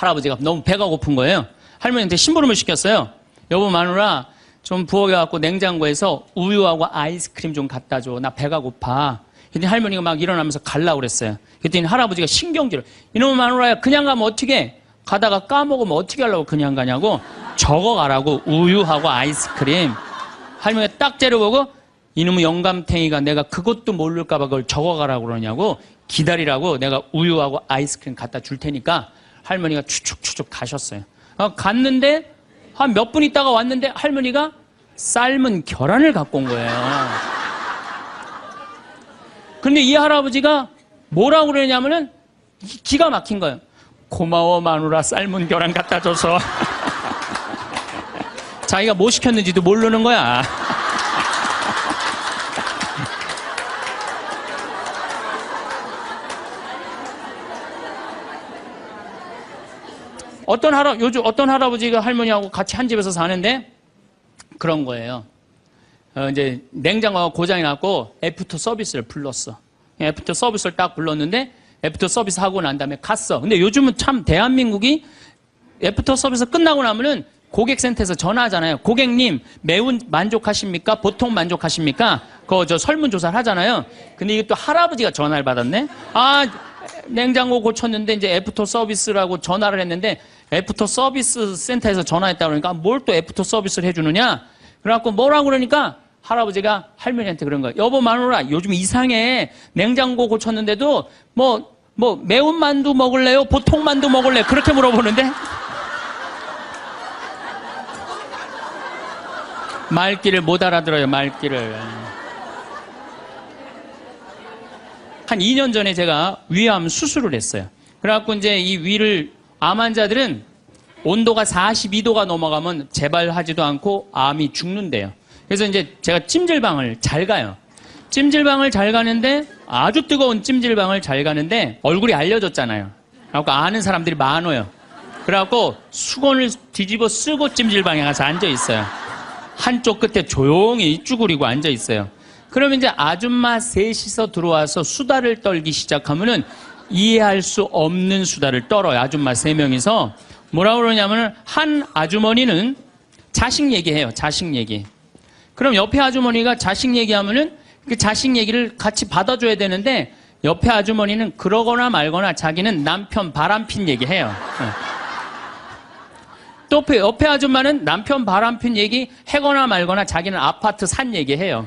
할아버지가 너무 배가 고픈 거예요. 할머니한테 심부름을 시켰어요. 여보 마누라 좀 부엌에 냉장고에서 우유하고 아이스크림 좀 갖다 줘. 나 배가 고파. 그랬더니 할머니가 막 일어나면서 가려고 그랬어요. 그랬더니 할아버지가 신경질을. 이놈의 마누라야 그냥 가면 어떻게 가다가 까먹으면 어떻게 하려고 그냥 가냐고. 적어가라고 우유하고 아이스크림. 할머니가 딱 째려보고 이놈의 영감탱이가 내가 그것도 모를까 봐 그걸 적어가라고 그러냐고. 기다리라고 내가 우유하고 아이스크림 갖다 줄 테니까 할머니가 추측 가셨어요. 갔는데 한 몇 분 있다가 왔는데 할머니가 삶은 계란을 갖고 온 거예요. 근데 이 할아버지가 뭐라고 그러냐면은 기가 막힌 거예요. 고마워 마누라 삶은 계란 갖다 줘서. 자기가 뭐 시켰는지도 모르는 거야. 요즘 어떤 할아버지가 할머니하고 같이 한 집에서 사는데 그런 거예요. 이제 냉장고가 고장이 났고 애프터 서비스를 불렀어. 애프터 서비스를 딱 불렀는데 애프터 서비스 하고 난 다음에 갔어. 근데 요즘은 참 대한민국이 애프터 서비스 끝나고 나면은 고객센터에서 전화하잖아요. 고객님 매운 만족하십니까? 보통 만족하십니까? 그거 저 설문조사를 하잖아요. 근데 이게 또 할아버지가 전화를 받았네. 냉장고 고쳤는데 이제 애프터 서비스라고 전화를 했는데 애프터 서비스 센터에서 전화했다고 그러니까 뭘 또 애프터 서비스를 해주느냐? 그래갖고 뭐라고 그러니까 할아버지가 할머니한테 그런 거예요. 여보 마누라 요즘 이상해. 냉장고 고쳤는데도 뭐 매운 만두 먹을래요? 보통 만두 먹을래요? 그렇게 물어보는데 말귀를 못 알아들어요. 말귀를. 한 2년 전에 제가 위암 수술을 했어요. 그래갖고 이제 이 위를 암 환자들은 온도가 42도가 넘어가면 재발하지도 않고 암이 죽는데요. 그래서 이제 제가 찜질방을 잘 가요. 찜질방을 잘 가는데 아주 뜨거운 찜질방을 잘 가는데 얼굴이 알려졌잖아요. 그래갖고 아는 사람들이 많아요. 그래갖고 수건을 뒤집어 쓰고 찜질방에 가서 앉아 있어요. 한쪽 끝에 조용히 쭈그리고 앉아 있어요. 그러면 이제 아줌마 셋이서 들어와서 수다를 떨기 시작하면은 이해할 수 없는 수다를 떨어요. 아줌마 3명이서. 뭐라고 그러냐면은 한 아주머니는 자식 얘기해요. 자식 얘기. 그럼 옆에 아주머니가 자식 얘기하면은 그 자식 얘기를 같이 받아줘야 되는데 옆에 아주머니는 그러거나 말거나 자기는 남편 바람핀 얘기해요. 또 옆에 아줌마는 남편 바람핀 얘기 해거나 말거나 자기는 아파트 산 얘기해요.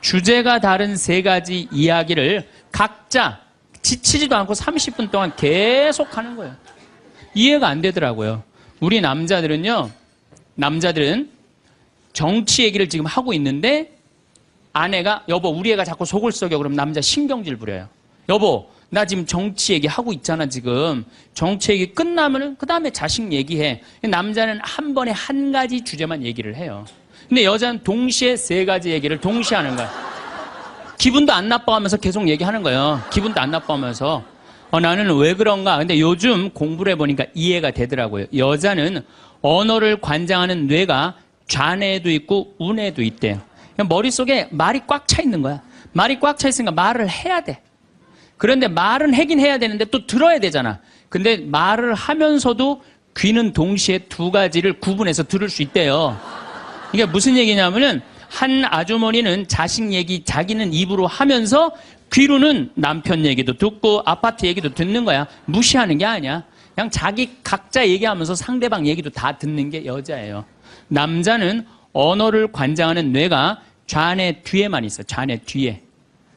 주제가 다른 3가지 이야기를 각자 지치지도 않고 30분 동안 계속 하는 거예요. 이해가 안 되더라고요. 우리 남자들은 정치 얘기를 지금 하고 있는데 아내가 여보 우리 애가 자꾸 속을 썩여 그러면 남자 신경질 부려요. 여보 나 지금 정치 얘기 하고 있잖아 지금. 정치 얘기 끝나면은 그 다음에 자식 얘기해. 남자는 한 번에 한 가지 주제만 얘기를 해요. 근데 여자는 동시에 3가지 얘기를 동시에 하는 거야. 기분도 안 나빠하면서 계속 얘기하는 거예요. 기분도 안 나빠하면서. 나는 왜 그런가? 근데 요즘 공부를 해보니까 이해가 되더라고요. 여자는 언어를 관장하는 뇌가 좌뇌에도 있고 우뇌에도 있대요. 머릿속에 말이 꽉 차 있는 거야. 말이 꽉 차 있으니까 말을 해야 돼. 그런데 말은 하긴 해야 되는데 또 들어야 되잖아. 근데 말을 하면서도 귀는 동시에 2가지를 구분해서 들을 수 있대요. 이게 무슨 얘기냐면은 한 아주머니는 자식 얘기 자기는 입으로 하면서 귀로는 남편 얘기도 듣고 아파트 얘기도 듣는 거야. 무시하는 게 아니야. 그냥 자기 각자 얘기하면서 상대방 얘기도 다 듣는 게 여자예요. 남자는 언어를 관장하는 뇌가 좌뇌 뒤에만 있어요. 좌뇌 뒤에.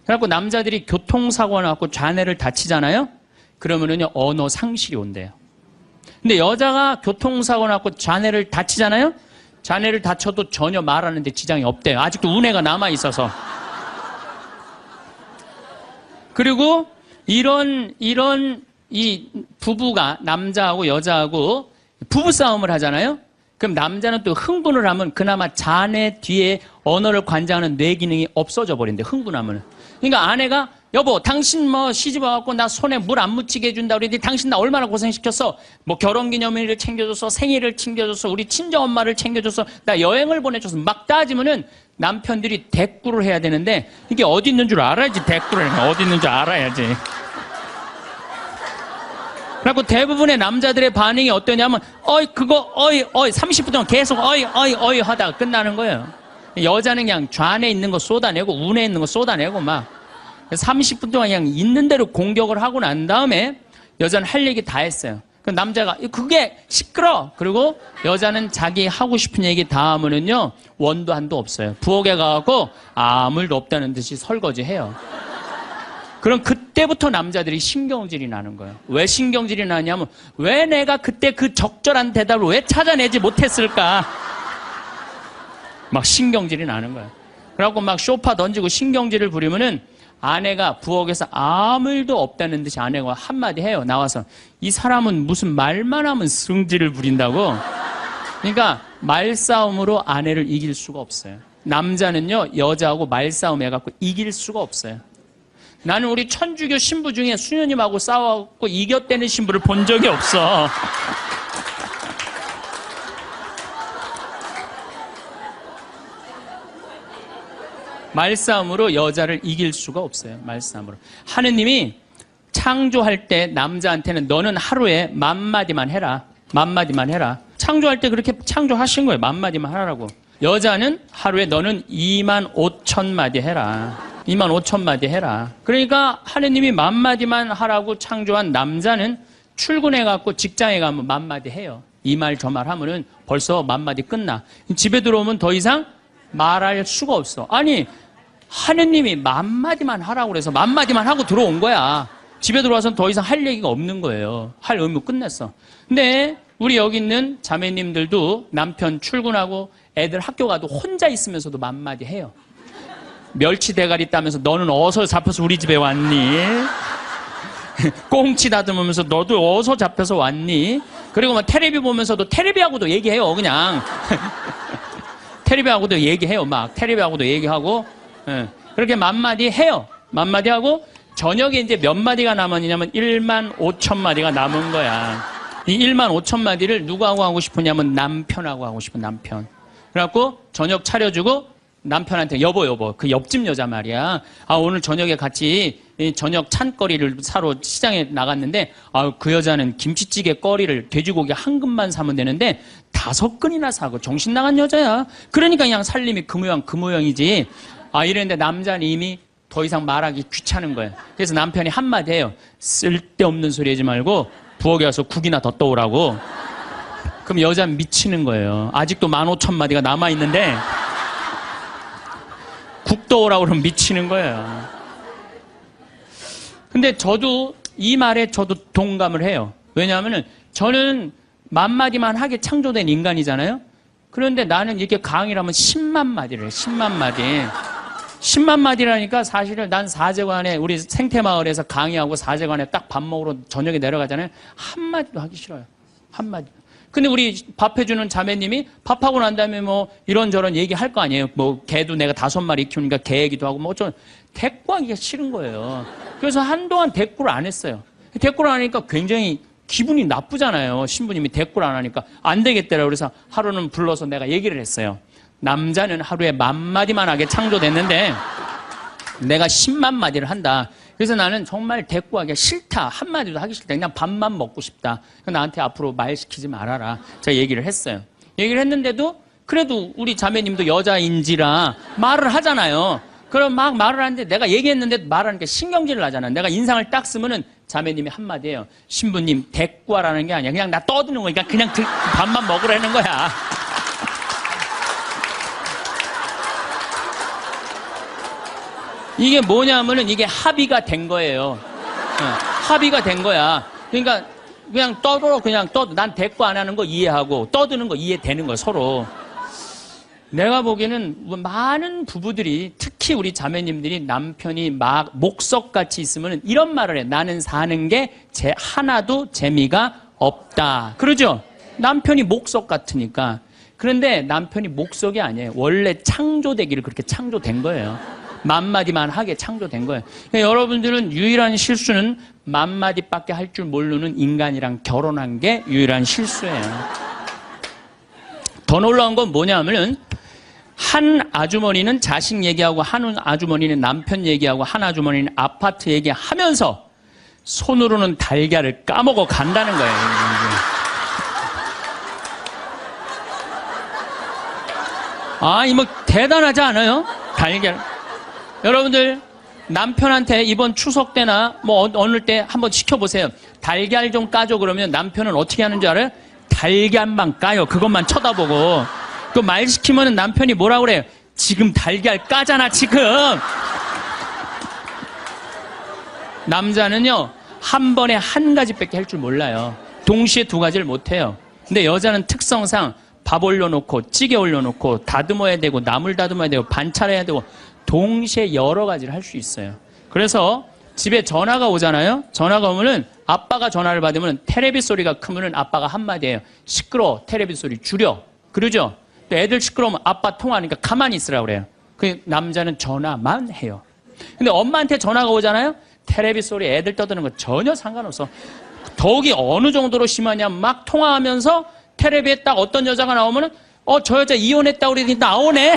그래갖고 남자들이 교통사고가 나갖고 좌뇌를 다치잖아요. 그러면은요 언어 상실이 온대요. 근데 여자가 교통사고 나갖고 좌뇌를 다치잖아요. 좌뇌를 다쳐도 전혀 말하는데 지장이 없대요. 아직도 우뇌가 남아있어서. 그리고 이런 이 부부가 남자하고 여자하고 부부싸움을 하잖아요. 그럼 남자는 또 흥분을 하면 그나마 좌뇌 뒤에 언어를 관장하는 뇌 기능이 없어져 버린대. 흥분하면. 그러니까 아내가 여보 당신 시집 와갖고 나 손에 물 안 묻히게 해준다 그랬더니 당신 나 얼마나 고생시켰어. 결혼기념일을 챙겨줘서 생일을 챙겨줘서 우리 친정엄마를 챙겨줘서 나 여행을 보내줘서 막 따지면은 남편들이 대꾸를 해야 되는데 이게 어디 있는 줄 알아야지. 대꾸를 어디 있는 줄 알아야지. 그래갖고 대부분의 남자들의 반응이 어떠냐면, 그거, 30분 동안 계속 어이 하다가 끝나는 거예요. 여자는 그냥 좌안에 있는 거 쏟아내고, 운에 있는 거 쏟아내고 막, 30분 동안 그냥 있는 대로 공격을 하고 난 다음에, 여자는 할 얘기 다 했어요. 그 남자가, 그게 시끄러! 그리고 여자는 자기 하고 싶은 얘기 다 하면은요, 원도 한도 없어요. 부엌에 가갖고 아무 일도 없다는 듯이 설거지 해요. 그럼 그때부터 남자들이 신경질이 나는 거예요. 왜 신경질이 나냐면, 왜 내가 그때 그 적절한 대답을 왜 찾아내지 못했을까? 막 신경질이 나는 거예요. 그래갖고 막 쇼파 던지고 신경질을 부리면은 아내가 부엌에서 아무 일도 없다는 듯이 아내가 한마디 해요. 나와서. 이 사람은 무슨 말만 하면 승질을 부린다고. 그러니까 말싸움으로 아내를 이길 수가 없어요. 남자는요, 여자하고 말싸움 해갖고 이길 수가 없어요. 나는 우리 천주교 신부 중에 수녀님하고 싸워갖고 이겼다는 신부를 본 적이 없어. 말싸움으로 여자를 이길 수가 없어요. 말싸움으로. 하느님이 창조할 때 남자한테는 너는 하루에 10,000마디만 해라. 10,000마디만 해라. 창조할 때 그렇게 창조하신 거예요. 10,000마디만 하라고. 여자는 하루에 너는 25,000마디 해라. 25,000마디 해라. 그러니까 하느님이 10,000마디만 하라고 창조한 남자는 출근해갖고 직장에 가면 10,000마디 해요. 이 말 저 말 하면은 벌써 10,000마디 끝나. 집에 들어오면 더 이상 말할 수가 없어. 아니, 하느님이 10,000마디만 하라고 그래서 10,000마디만 하고 들어온 거야. 집에 들어와서는 더 이상 할 얘기가 없는 거예요. 할 의무 끝냈어. 근데 우리 여기 있는 자매님들도 남편 출근하고 애들 학교 가도 혼자 있으면서도 10,000마디 해요. 멸치 대가리 따면서 너는 어디서 잡혀서 우리 집에 왔니? 꽁치 다듬으면서 너도 어디서 잡혀서 왔니? 그리고 막 테레비 보면서도 테레비하고도 얘기해요. 그냥 테레비하고도 얘기해요. 막 테레비하고도 얘기하고, 예. 그렇게 10,000마디 해요. 10,000마디 하고 저녁에 이제 몇 마디가 남았냐면 15,000마디가 남은 거야. 이 15,000마디를 누구하고 하고 싶으냐면 남편하고 하고 싶은 남편. 그래갖고 저녁 차려주고 남편한테 여보 그 옆집 여자 말이야. 오늘 저녁에 같이 저녁 찬거리를 사러 시장에 나갔는데 그 여자는 김치찌개 거리를 돼지고기 한 근만 사면 되는데 5근이나 사고 정신 나간 여자야. 그러니까 그냥 살림이 그 모양이지. 이랬는데 남자는 이미 더 이상 말하기 귀찮은 거예요. 그래서 남편이 한마디 해요. 쓸데없는 소리 하지 말고 부엌에 와서 국이나 더 떠오라고. 그럼 여자는 미치는 거예요. 아직도 15,000마디가 남아있는데 국 떠오라고 그러면 미치는 거예요. 근데 저도 이 말에 저도 동감을 해요. 왜냐하면 저는 10,000마디만 하게 창조된 인간이잖아요. 그런데 나는 이렇게 강의를 하면 10만 마디를 해요. 10만 마디. 10만 마디라니까 사실은 난 사제관에 우리 생태마을에서 강의하고 사제관에 딱 밥 먹으러 저녁에 내려가잖아요. 한마디도 하기 싫어요. 한마디. 근데 우리 밥 해주는 자매님이 밥하고 난 다음에 뭐 이런저런 얘기할 거 아니에요. 뭐 개도 내가 5마리 키우니까 개 얘기도 하고 뭐 어쩌면 대꾸하기가 싫은 거예요. 그래서 한동안 대꾸를 안 했어요. 대꾸를 안 하니까 굉장히 기분이 나쁘잖아요. 신부님이 대꾸를 안 하니까 안 되겠더라고요. 그래서 하루는 불러서 내가 얘기를 했어요. 남자는 하루에 10,000마디만 하게 창조됐는데 내가 10만 마디를 한다. 그래서 나는 정말 대꾸하기가 싫다. 한마디도 하기 싫다. 그냥 밥만 먹고 싶다. 나한테 앞으로 말 시키지 말아라. 제가 얘기를 했어요. 얘기를 했는데도 그래도 우리 자매님도 여자인지라 말을 하잖아요. 그럼 막 말을 하는데 내가 얘기했는데 말하는 게 신경질을 나잖아. 내가 인상을 딱 쓰면은 자매님이 한마디예요. 신부님 대꾸하라는 게 아니야. 그냥 나 떠드는 거니까 그냥 밥만 먹으라는 거야. 이게 뭐냐면은 이게 합의가 된 거예요. 합의가 된 거야. 그러니까 그냥 떠들어 그냥 떠도 난 대꾸 안 하는 거 이해하고 떠드는 거 이해되는 거야 서로. 내가 보기에는 많은 부부들이 특히 우리 자매님들이 남편이 막 목석같이 있으면 이런 말을 해. 나는 사는 게 하나도 재미가 없다. 그러죠? 남편이 목석 같으니까. 그런데 남편이 목석이 아니에요. 원래 창조되기를 그렇게 창조된 거예요. 10,000마디만 하게 창조된 거예요. 그러니까 여러분들은 유일한 실수는 10,000마디밖에 할 줄 모르는 인간이랑 결혼한 게 유일한 실수예요. 더 놀라운 건 뭐냐 하면은 한 아주머니는 자식 얘기하고 한 아주머니는 남편 얘기하고 한 아주머니는 아파트 얘기하면서 손으로는 달걀을 까먹어 간다는 거예요. 이 뭐 대단하지 않아요? 달걀. 여러분들 남편한테 이번 추석 때나 뭐 어느 때 한번 시켜보세요. 달걀 좀 까줘 그러면 남편은 어떻게 하는 줄 알아요? 달걀만 까요. 그것만 쳐다보고. 그 말 시키면 남편이 뭐라고 그래요? 지금 달걀 까잖아 지금. 남자는요 한 번에 한 가지밖에 할 줄 몰라요. 동시에 두 가지를 못해요. 근데 여자는 특성상 밥 올려놓고 찌개 올려놓고 다듬어야 되고 나물 다듬어야 되고 반찬해야 되고 동시에 여러 가지를 할 수 있어요. 그래서 집에 전화가 오잖아요. 전화가 오면은 아빠가 전화를 받으면 테레비 소리가 크면은 아빠가 한마디 해요. 시끄러워. 테레비 소리 줄여. 그러죠? 또 애들 시끄러우면 아빠 통화하니까 가만히 있으라고 그래요. 그 남자는 전화만 해요. 근데 엄마한테 전화가 오잖아요. 테레비 소리 애들 떠드는 거 전혀 상관없어. 더욱이 어느 정도로 심하냐면 막 통화하면서 테레비에 딱 어떤 여자가 나오면은 저 여자 이혼했다고 그러더니 나오네.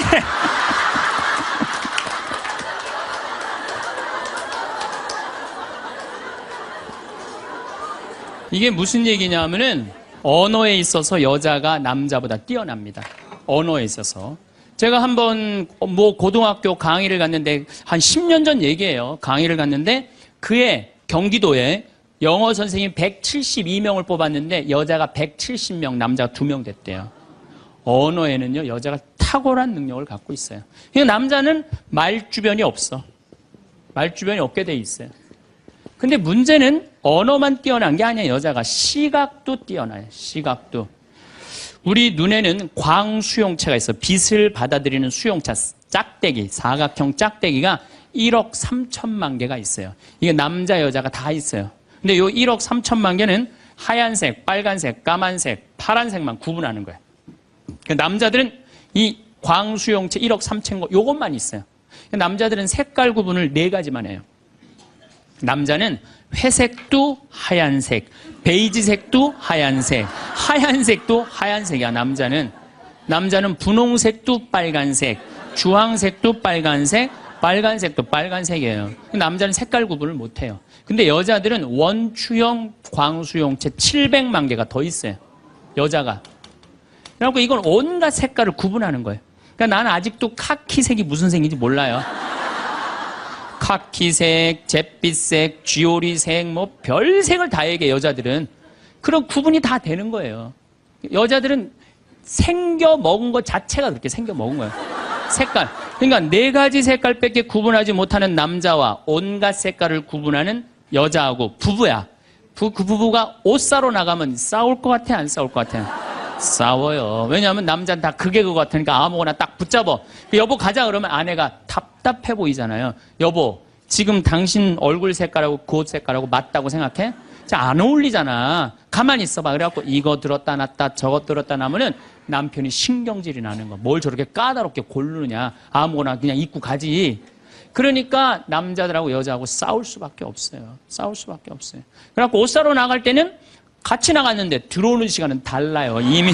이게 무슨 얘기냐면은 언어에 있어서 여자가 남자보다 뛰어납니다. 언어에 있어서. 제가 한번 뭐 고등학교 강의를 갔는데 한 10년 전 얘기예요. 강의를 갔는데 그해 경기도에 영어 선생님 172명을 뽑았는데 여자가 170명, 남자가 2명 됐대요. 언어에는요 여자가 탁월한 능력을 갖고 있어요. 그러니까 남자는 말주변이 없어. 말주변이 없게 돼 있어요. 근데 문제는 언어만 뛰어난 게 아니에요. 여자가 시각도 뛰어나요. 시각도. 우리 눈에는 광수용체가 있어. 빛을 받아들이는 수용체, 짝대기, 사각형 짝대기가 1억 3천만 개가 있어요. 이게 남자 여자가 다 있어요. 근데 요 1억 3천만 개는 하얀색, 빨간색, 까만색, 파란색만 구분하는 거예요. 남자들은 이 광수용체 1억 3천 거 요것만 있어요. 남자들은 색깔 구분을 4가지만 해요. 남자는 회색도 하얀색, 베이지색도 하얀색, 하얀색도 하얀색이야. 남자는 분홍색도 빨간색, 주황색도 빨간색, 빨간색도 빨간색이에요. 남자는 색깔 구분을 못해요. 근데 여자들은 원추형 광수용체 700만 개가 더 있어요. 여자가. 그래갖고 이건 온갖 색깔을 구분하는 거예요. 그러니까 나는 아직도 카키색이 무슨 색인지 몰라요. 카키색, 잿빛색, 쥐오리색, 뭐 별색을 다 얘기해 여자들은. 그런 구분이 다 되는 거예요. 여자들은 생겨 먹은 것 자체가 그렇게 생겨 먹은 거예요. 색깔. 그러니까 4가지 색깔밖에 구분하지 못하는 남자와 온갖 색깔을 구분하는 여자하고 부부야. 그 부부가 옷 사러 나가면 싸울 것 같아, 안 싸울 것 같아? 싸워요. 왜냐하면 남자는 다 그게 그거 같으니까 아무거나 딱 붙잡아. 여보 가자 그러면 아내가 답답해 보이잖아요. 여보 지금 당신 얼굴 색깔하고 그 옷 색깔하고 맞다고 생각해? 안 어울리잖아. 가만히 있어봐. 그래갖고 이거 들었다 놨다 저거 들었다 놔면은 남편이 신경질이 나는 거. 뭘 저렇게 까다롭게 고르느냐. 아무거나 그냥 입고 가지. 그러니까 남자들하고 여자하고 싸울 수밖에 없어요. 싸울 수밖에 없어요. 그래갖고 옷 사러 나갈 때는 같이 나갔는데 들어오는 시간은 달라요. 이미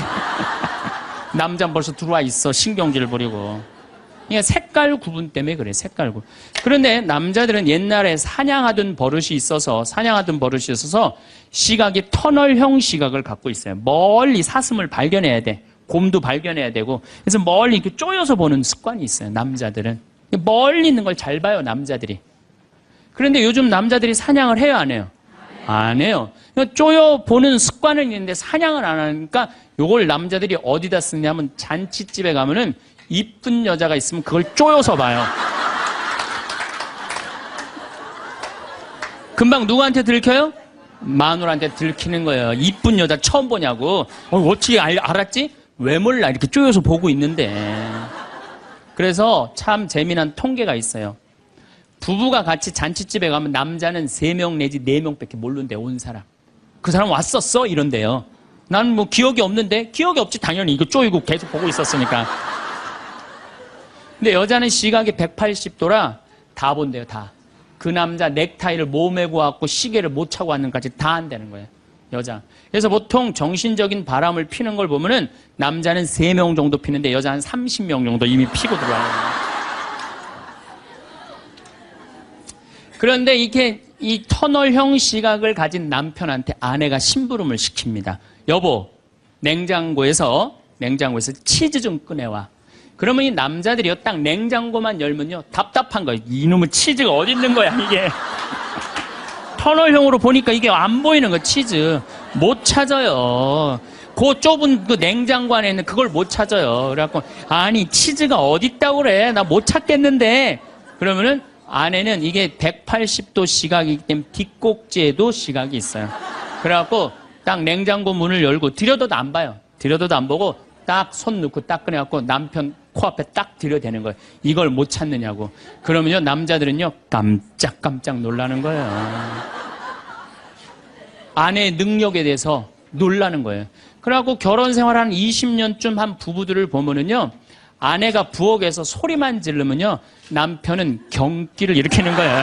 남자는 벌써 들어와 있어. 신경질 부리고. 그러니까 색깔 구분 때문에 그래. 색깔 구분. 그런데 남자들은 옛날에 사냥하던 버릇이 있어서 시각이 터널형 시각을 갖고 있어요. 멀리 사슴을 발견해야 돼. 곰도 발견해야 되고. 그래서 멀리 이렇게 쪼여서 보는 습관이 있어요. 남자들은. 멀리 있는 걸 잘 봐요. 남자들이. 그런데 요즘 남자들이 사냥을 해요? 안 해요? 안 해요. 쪼여 보는 습관은 있는데 사냥을 안 하니까 요걸 남자들이 어디다 쓰냐면 잔치집에 가면은 이쁜 여자가 있으면 그걸 쪼여서 봐요. 금방 누구한테 들켜요? 마누라한테 들키는 거예요. 이쁜 여자 처음 보냐고. 어떻게 알았지? 왜 몰라? 이렇게 쪼여서 보고 있는데. 그래서 참 재미난 통계가 있어요. 부부가 같이 잔치집에 가면 남자는 3명 내지 4명밖에 모르는데 온 사람. 그 사람 왔었어? 이런데요. 난 뭐 기억이 없는데? 기억이 없지 당연히. 이거 쪼이고 계속 보고 있었으니까. 근데 여자는 시각이 180도라 다 본대요. 다. 그 남자 넥타이를 몸에 고왔고 시계를 못 차고 왔는까지 다 한다는 거예요. 여자. 그래서 보통 정신적인 바람을 피는 걸 보면은 남자는 3명 정도 피는데 여자 한 30명 정도 이미 피고 들어와요. 그런데 이렇게 이 터널형 시각을 가진 남편한테 아내가 심부름을 시킵니다. 여보, 냉장고에서 치즈 좀 꺼내와. 그러면 이 남자들이요, 딱 냉장고만 열면요, 답답한 거예요. 이놈의 치즈가 어디 있는 거야, 이게. 터널형으로 보니까 이게 안 보이는 거야, 치즈. 못 찾아요. 그 좁은 그 냉장고 안에 있는 그걸 못 찾아요. 그래갖고, 아니, 치즈가 어디 있다고 그래. 나 못 찾겠는데. 그러면은 아내는 이게 180도 시각이기 때문에 뒷꼭지에도 시각이 있어요. 그래갖고 딱 냉장고 문을 열고 들여다도 안 봐요. 들여다도 안 보고 딱 손 넣고 딱 꺼내갖고 남편 코앞에 딱 들여대는 거예요. 이걸 못 찾느냐고. 그러면요, 남자들은요, 깜짝깜짝 놀라는 거예요. 아내의 능력에 대해서 놀라는 거예요. 그래갖고 결혼 생활 한 20년쯤 한 부부들을 보면은요, 아내가 부엌에서 소리만 지르면요, 남편은 경기를 일으키는 거예요.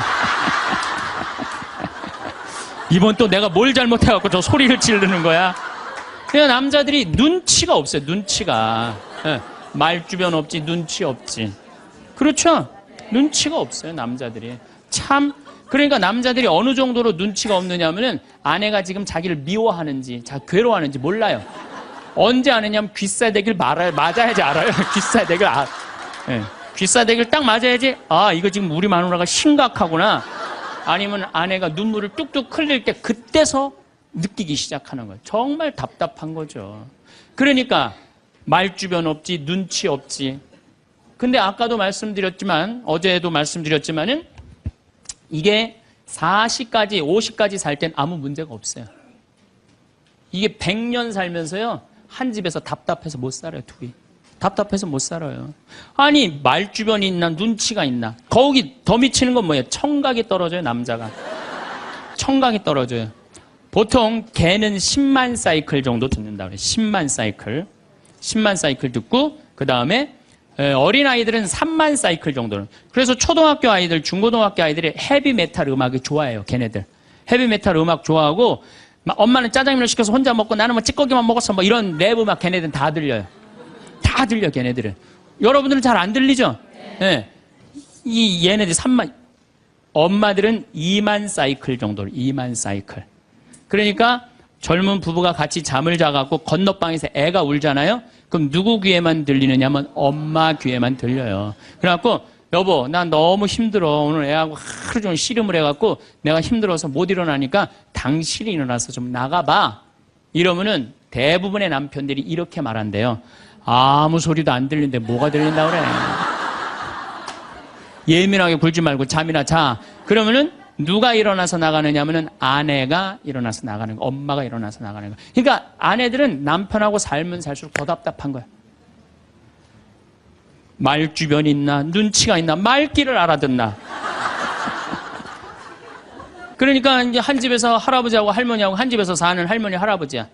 이번 또 내가 뭘 잘못해갖고 저 소리를 지르는 거야. 그러니까 남자들이 눈치가 없어요, 눈치가. 예, 말주변 없지, 눈치 없지. 그렇죠? 눈치가 없어요, 남자들이. 참, 그러니까 남자들이 어느 정도로 눈치가 없느냐면은 아내가 지금 자기를 미워하는지, 괴로워하는지 몰라요. 언제 아느냐면 귀싸대기를 맞아야지 알아요. 귀싸대기를 네. 귀싸대기를 딱 맞아야지, 아, 이거 지금 우리 마누라가 심각하구나. 아니면 아내가 눈물을 뚝뚝 흘릴 때 그때서 느끼기 시작하는 거예요. 정말 답답한 거죠. 그러니까 말주변 없지, 눈치 없지. 근데 아까도 말씀드렸지만, 어제도 말씀드렸지만은 이게 40까지, 50까지 살 땐 아무 문제가 없어요. 이게 100년 살면서요, 한 집에서 답답해서 못 살아요, 둘이. 답답해서 못 살아요. 아니, 말주변이 있나, 눈치가 있나. 거기 더 미치는 건 뭐예요? 청각이 떨어져요, 남자가. 청각이 떨어져요. 보통 개는 10만 사이클 정도 듣는다 그래요. 10만 사이클. 10만 사이클 듣고, 그 다음에 어린아이들은 3만 사이클 정도는. 그래서 초등학교 아이들, 중고등학교 아이들이 헤비메탈 음악이 좋아해요, 걔네들. 헤비메탈 음악 좋아하고, 엄마는 짜장면을 시켜서 혼자 먹고 나는 뭐 찌꺼기만 먹었어, 뭐 이런 랩 음악 걔네들은 다 들려요. 다 들려, 걔네들은. 여러분들은 잘 안 들리죠? 네. 얘네들 3만, 엄마들은 2만 사이클 정도로, 2만 사이클. 그러니까 젊은 부부가 같이 잠을 자갖고 건너방에서 애가 울잖아요? 그럼 누구 귀에만 들리느냐면 엄마 귀에만 들려요. 그래갖고, 여보, 난 너무 힘들어. 오늘 애하고 하루 종일 씨름을 해갖고 내가 힘들어서 못 일어나니까 당신이 일어나서 좀 나가봐. 이러면은 대부분의 남편들이 이렇게 말한대요. 아무 소리도 안 들리는데 뭐가 들린다 그래. 예민하게 굴지 말고 잠이나 자. 그러면은 누가 일어나서 나가느냐면은 아내가 일어나서 나가는 거, 엄마가 일어나서 나가는 거. 그러니까 아내들은 남편하고 살면 살수록 더 답답한 거야. 말주변이 있나, 눈치가 있나, 말귀를 알아듣나. 그러니까 이제 한 집에서 할아버지하고 할머니하고 한 집에서 사는 할머니, 할아버지야.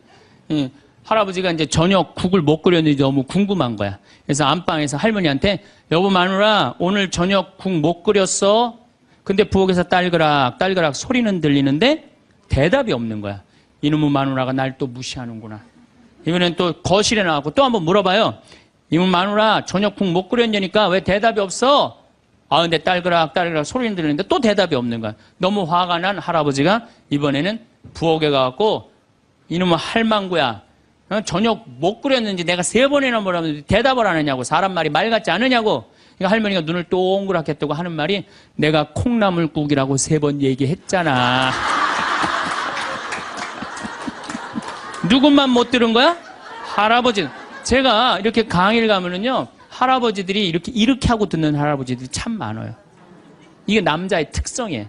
할아버지가 이제 저녁 국을 못 끓였는지 너무 궁금한 거야. 그래서 안방에서 할머니한테, 여보 마누라, 오늘 저녁 국 못 끓였어? 근데 부엌에서 딸그락, 딸그락 소리는 들리는데 대답이 없는 거야. 이놈의 마누라가 날 또 무시하는구나. 이번엔 또 거실에 나가고 또 한번 물어봐요. 이놈의 마누라, 저녁 국 못 끓였냐니까 왜 대답이 없어? 아, 근데 딸그락, 딸그락 소리는 들리는데 또 대답이 없는 거야. 너무 화가 난 할아버지가 이번에는 부엌에 가갖고, 이놈의 할망구야, 저녁 못 끓였는지 내가 3번이나 물었는데 대답을 안 하냐고. 사람 말이 말 같지 않으냐고. 그러니까 할머니가 눈을 동그랗게 뜨고 하는 말이, 내가 콩나물국이라고 3번 얘기했잖아. 누군만 못 들은 거야? 할아버지. 제가 이렇게 강의를 가면은요, 할아버지들이 이렇게 하고 듣는 할아버지들이 참 많아요. 이게 남자의 특성이에요.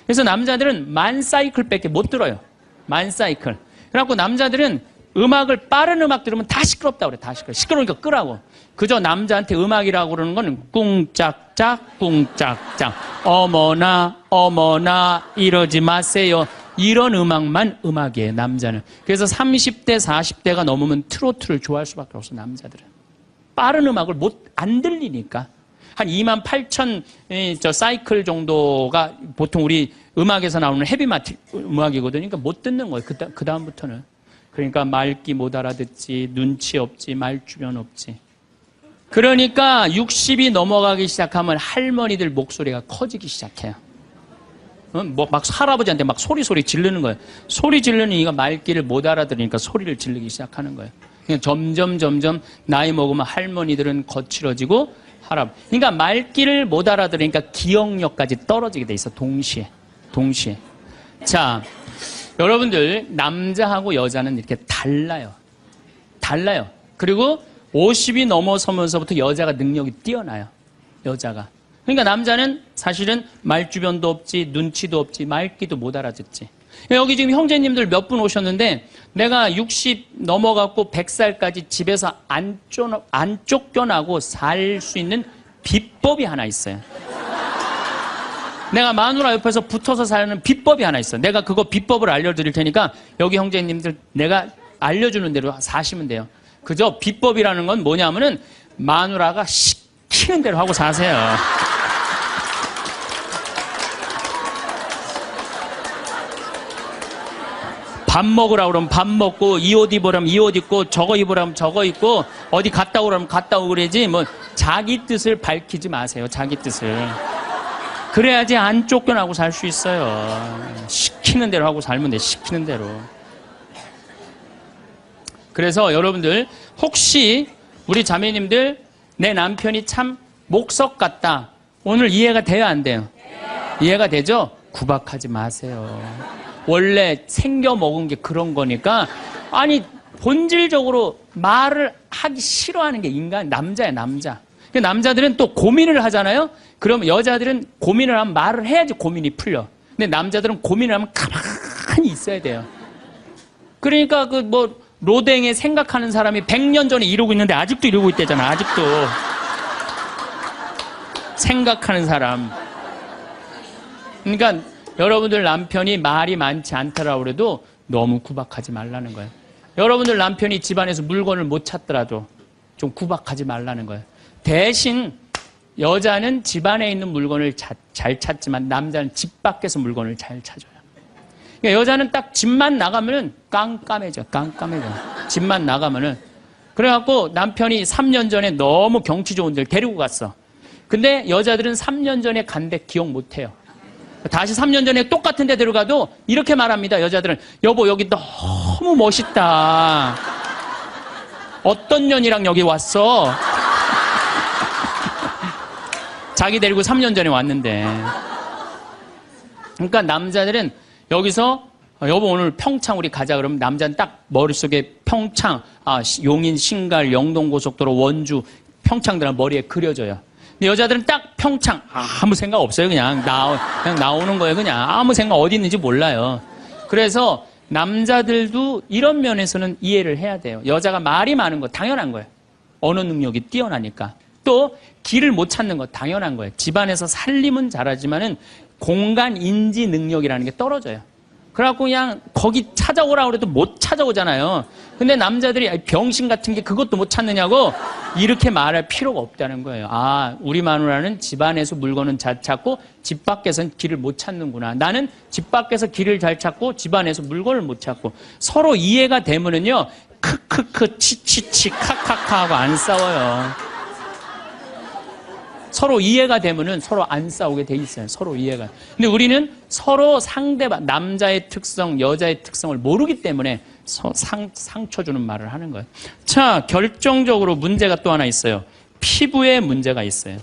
그래서 남자들은 만 사이클밖에 못 들어요. 만 사이클. 그래갖고 남자들은 음악을, 빠른 음악 들으면 다 시끄럽다고 그래. 다 시끄러워. 시끄러우니까 끄라고. 그저 남자한테 음악이라고 그러는 거는 꿍짝짝, 꿍짝짝. 어머나, 어머나, 이러지 마세요. 이런 음악만 음악이에요, 남자는. 그래서 30대, 40대가 넘으면 트로트를 좋아할 수밖에 없어, 남자들은. 빠른 음악을 안 들리니까. 한 28,000 사이클 정도가 보통 우리 음악에서 나오는 헤비메탈 음악이거든요. 그러니까 못 듣는 거예요, 그 다음부터는. 그러니까 말귀 못 알아듣지, 눈치 없지, 말주변 없지. 그러니까 60이 넘어가기 시작하면 할머니들 목소리가 커지기 시작해요. 뭐 막 할아버지한테 막 소리 지르는 거예요. 소리 지르는 이가 말귀를 못 알아들으니까 소리를 지르기 시작하는 거예요. 그냥 점점 나이 먹으면 할머니들은 거칠어지고 그러니까 말귀를 못 알아들으니까 기억력까지 떨어지게 돼 있어. 동시에. 자, 여러분들 남자하고 여자는 이렇게 달라요. 그리고 50이 넘어서면서부터 여자가 능력이 뛰어나요. 여자가. 그러니까 남자는 사실은 말주변도 없지, 눈치도 없지, 말귀도 못 알아듣지. 여기 지금 형제님들 몇 분 오셨는데 내가 60 넘어갖고 100살까지 집에서 안 쫓겨나고 살 수 있는 비법이 하나 있어요. 내가 마누라 옆에서 붙어서 사는 비법이 하나 있어. 내가 그거 비법을 알려드릴 테니까 여기 형제님들 내가 알려주는 대로 사시면 돼요. 그저 비법이라는 건 뭐냐면은 마누라가 시키는 대로 하고 사세요. 밥 먹으라 그러면 밥 먹고, 이 옷 입으라면 이 옷 입고, 저거 입으라면 저거 입고, 어디 갔다 오라면 갔다 오고 그러지, 뭐, 자기 뜻을 밝히지 마세요, 자기 뜻을. 그래야지 안 쫓겨나고 살 수 있어요. 시키는 대로 하고 살면 돼, 시키는 대로. 그래서 여러분들, 혹시 우리 자매님들, 내 남편이 참 목석 같다. 오늘 이해가 돼요, 안 돼요? 이해가 되죠? 구박하지 마세요. 원래 생겨 먹은 게 그런 거니까. 아니 본질적으로 말을 하기 싫어하는 게 인간, 남자야, 남자. 남자들은 또 고민을 하잖아요. 그럼 여자들은 고민을 하면 말을 해야지 고민이 풀려. 근데 남자들은 고민을 하면 가만히 있어야 돼요. 그러니까 그 뭐 로댕에 생각하는 사람이 100년 전에 이러고 있는데 아직도 이러고 있대잖아. 아직도 생각하는 사람. 그러니까 여러분들 남편이 말이 많지 않더라고 그래도 너무 구박하지 말라는 거예요. 여러분들 남편이 집안에서 물건을 못 찾더라도 좀 구박하지 말라는 거예요. 대신 여자는 집안에 있는 물건을 잘 찾지만 남자는 집 밖에서 물건을 잘 찾아요. 그러니까 여자는 딱 집만 나가면은 깜깜해져. 집만 나가면은. 그래갖고 남편이 3년 전에 너무 경치 좋은 데를 데리고 갔어. 근데 여자들은 3년 전에 간 데 기억 못 해요. 다시 3년 전에 똑같은 데 들어가도 이렇게 말합니다. 여자들은 여보 여기 너무 멋있다. 어떤 년이랑 여기 왔어? 자기 데리고 3년 전에 왔는데. 그러니까 남자들은 여기서 여보 오늘 평창 우리 가자 그러면 남자는 딱 머릿속에 평창, 용인, 신갈, 영동고속도로, 원주, 평창들은 머리에 그려져요. 근데 여자들은 딱 평창 아무 생각 없어요. 그냥 나오는 거예요. 그냥 아무 생각 어디 있는지 몰라요. 그래서 남자들도 이런 면에서는 이해를 해야 돼요. 여자가 말이 많은 거 당연한 거예요. 언어 능력이 뛰어나니까. 또 길을 못 찾는 거 당연한 거예요. 집안에서 살림은 잘하지만은 공간 인지 능력이라는 게 떨어져요. 그래갖고 그냥 거기 찾아오라고 그래도 못 찾아오잖아요. 근데 남자들이 병신 같은 게 그것도 못 찾느냐고 이렇게 말할 필요가 없다는 거예요. 우리 마누라는 집안에서 물건은 잘 찾고 집 밖에서는 길을 못 찾는구나. 나는 집 밖에서 길을 잘 찾고 집안에서 물건을 못 찾고. 서로 이해가 되면은요 크크크 치치치 카카카 하고 안 싸워요. 서로 이해가 되면은 서로 안 싸우게 돼 있어요. 서로 이해가. 근데 우리는 서로 상대방, 남자의 특성, 여자의 특성을 모르기 때문에 상처 주는 말을 하는 거예요. 자, 결정적으로 문제가 또 하나 있어요. 피부에 문제가 있어요.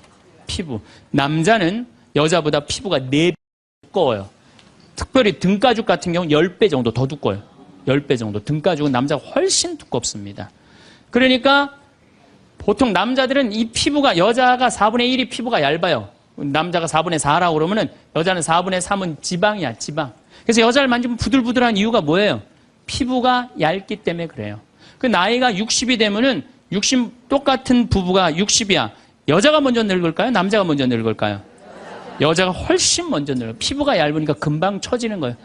피부. 남자는 여자보다 피부가 4배 두꺼워요. 특별히 등가죽 같은 경우는 10배 정도 더 두꺼워요. 10배 정도. 등가죽은 남자가 훨씬 두껍습니다. 그러니까 보통 남자들은 이 피부가, 여자가 4분의 1이 피부가 얇아요. 남자가 4분의 4라고 그러면은 여자는 4분의 3은 지방이야, 지방. 그래서 여자를 만지면 부들부들한 이유가 뭐예요? 피부가 얇기 때문에 그래요. 그 나이가 60이 되면은 똑같은 부부가 60이야. 여자가 먼저 늙을까요? 남자가 먼저 늙을까요? 여자가 훨씬 먼저 늙어요. 피부가 얇으니까 금방 처지는 거예요.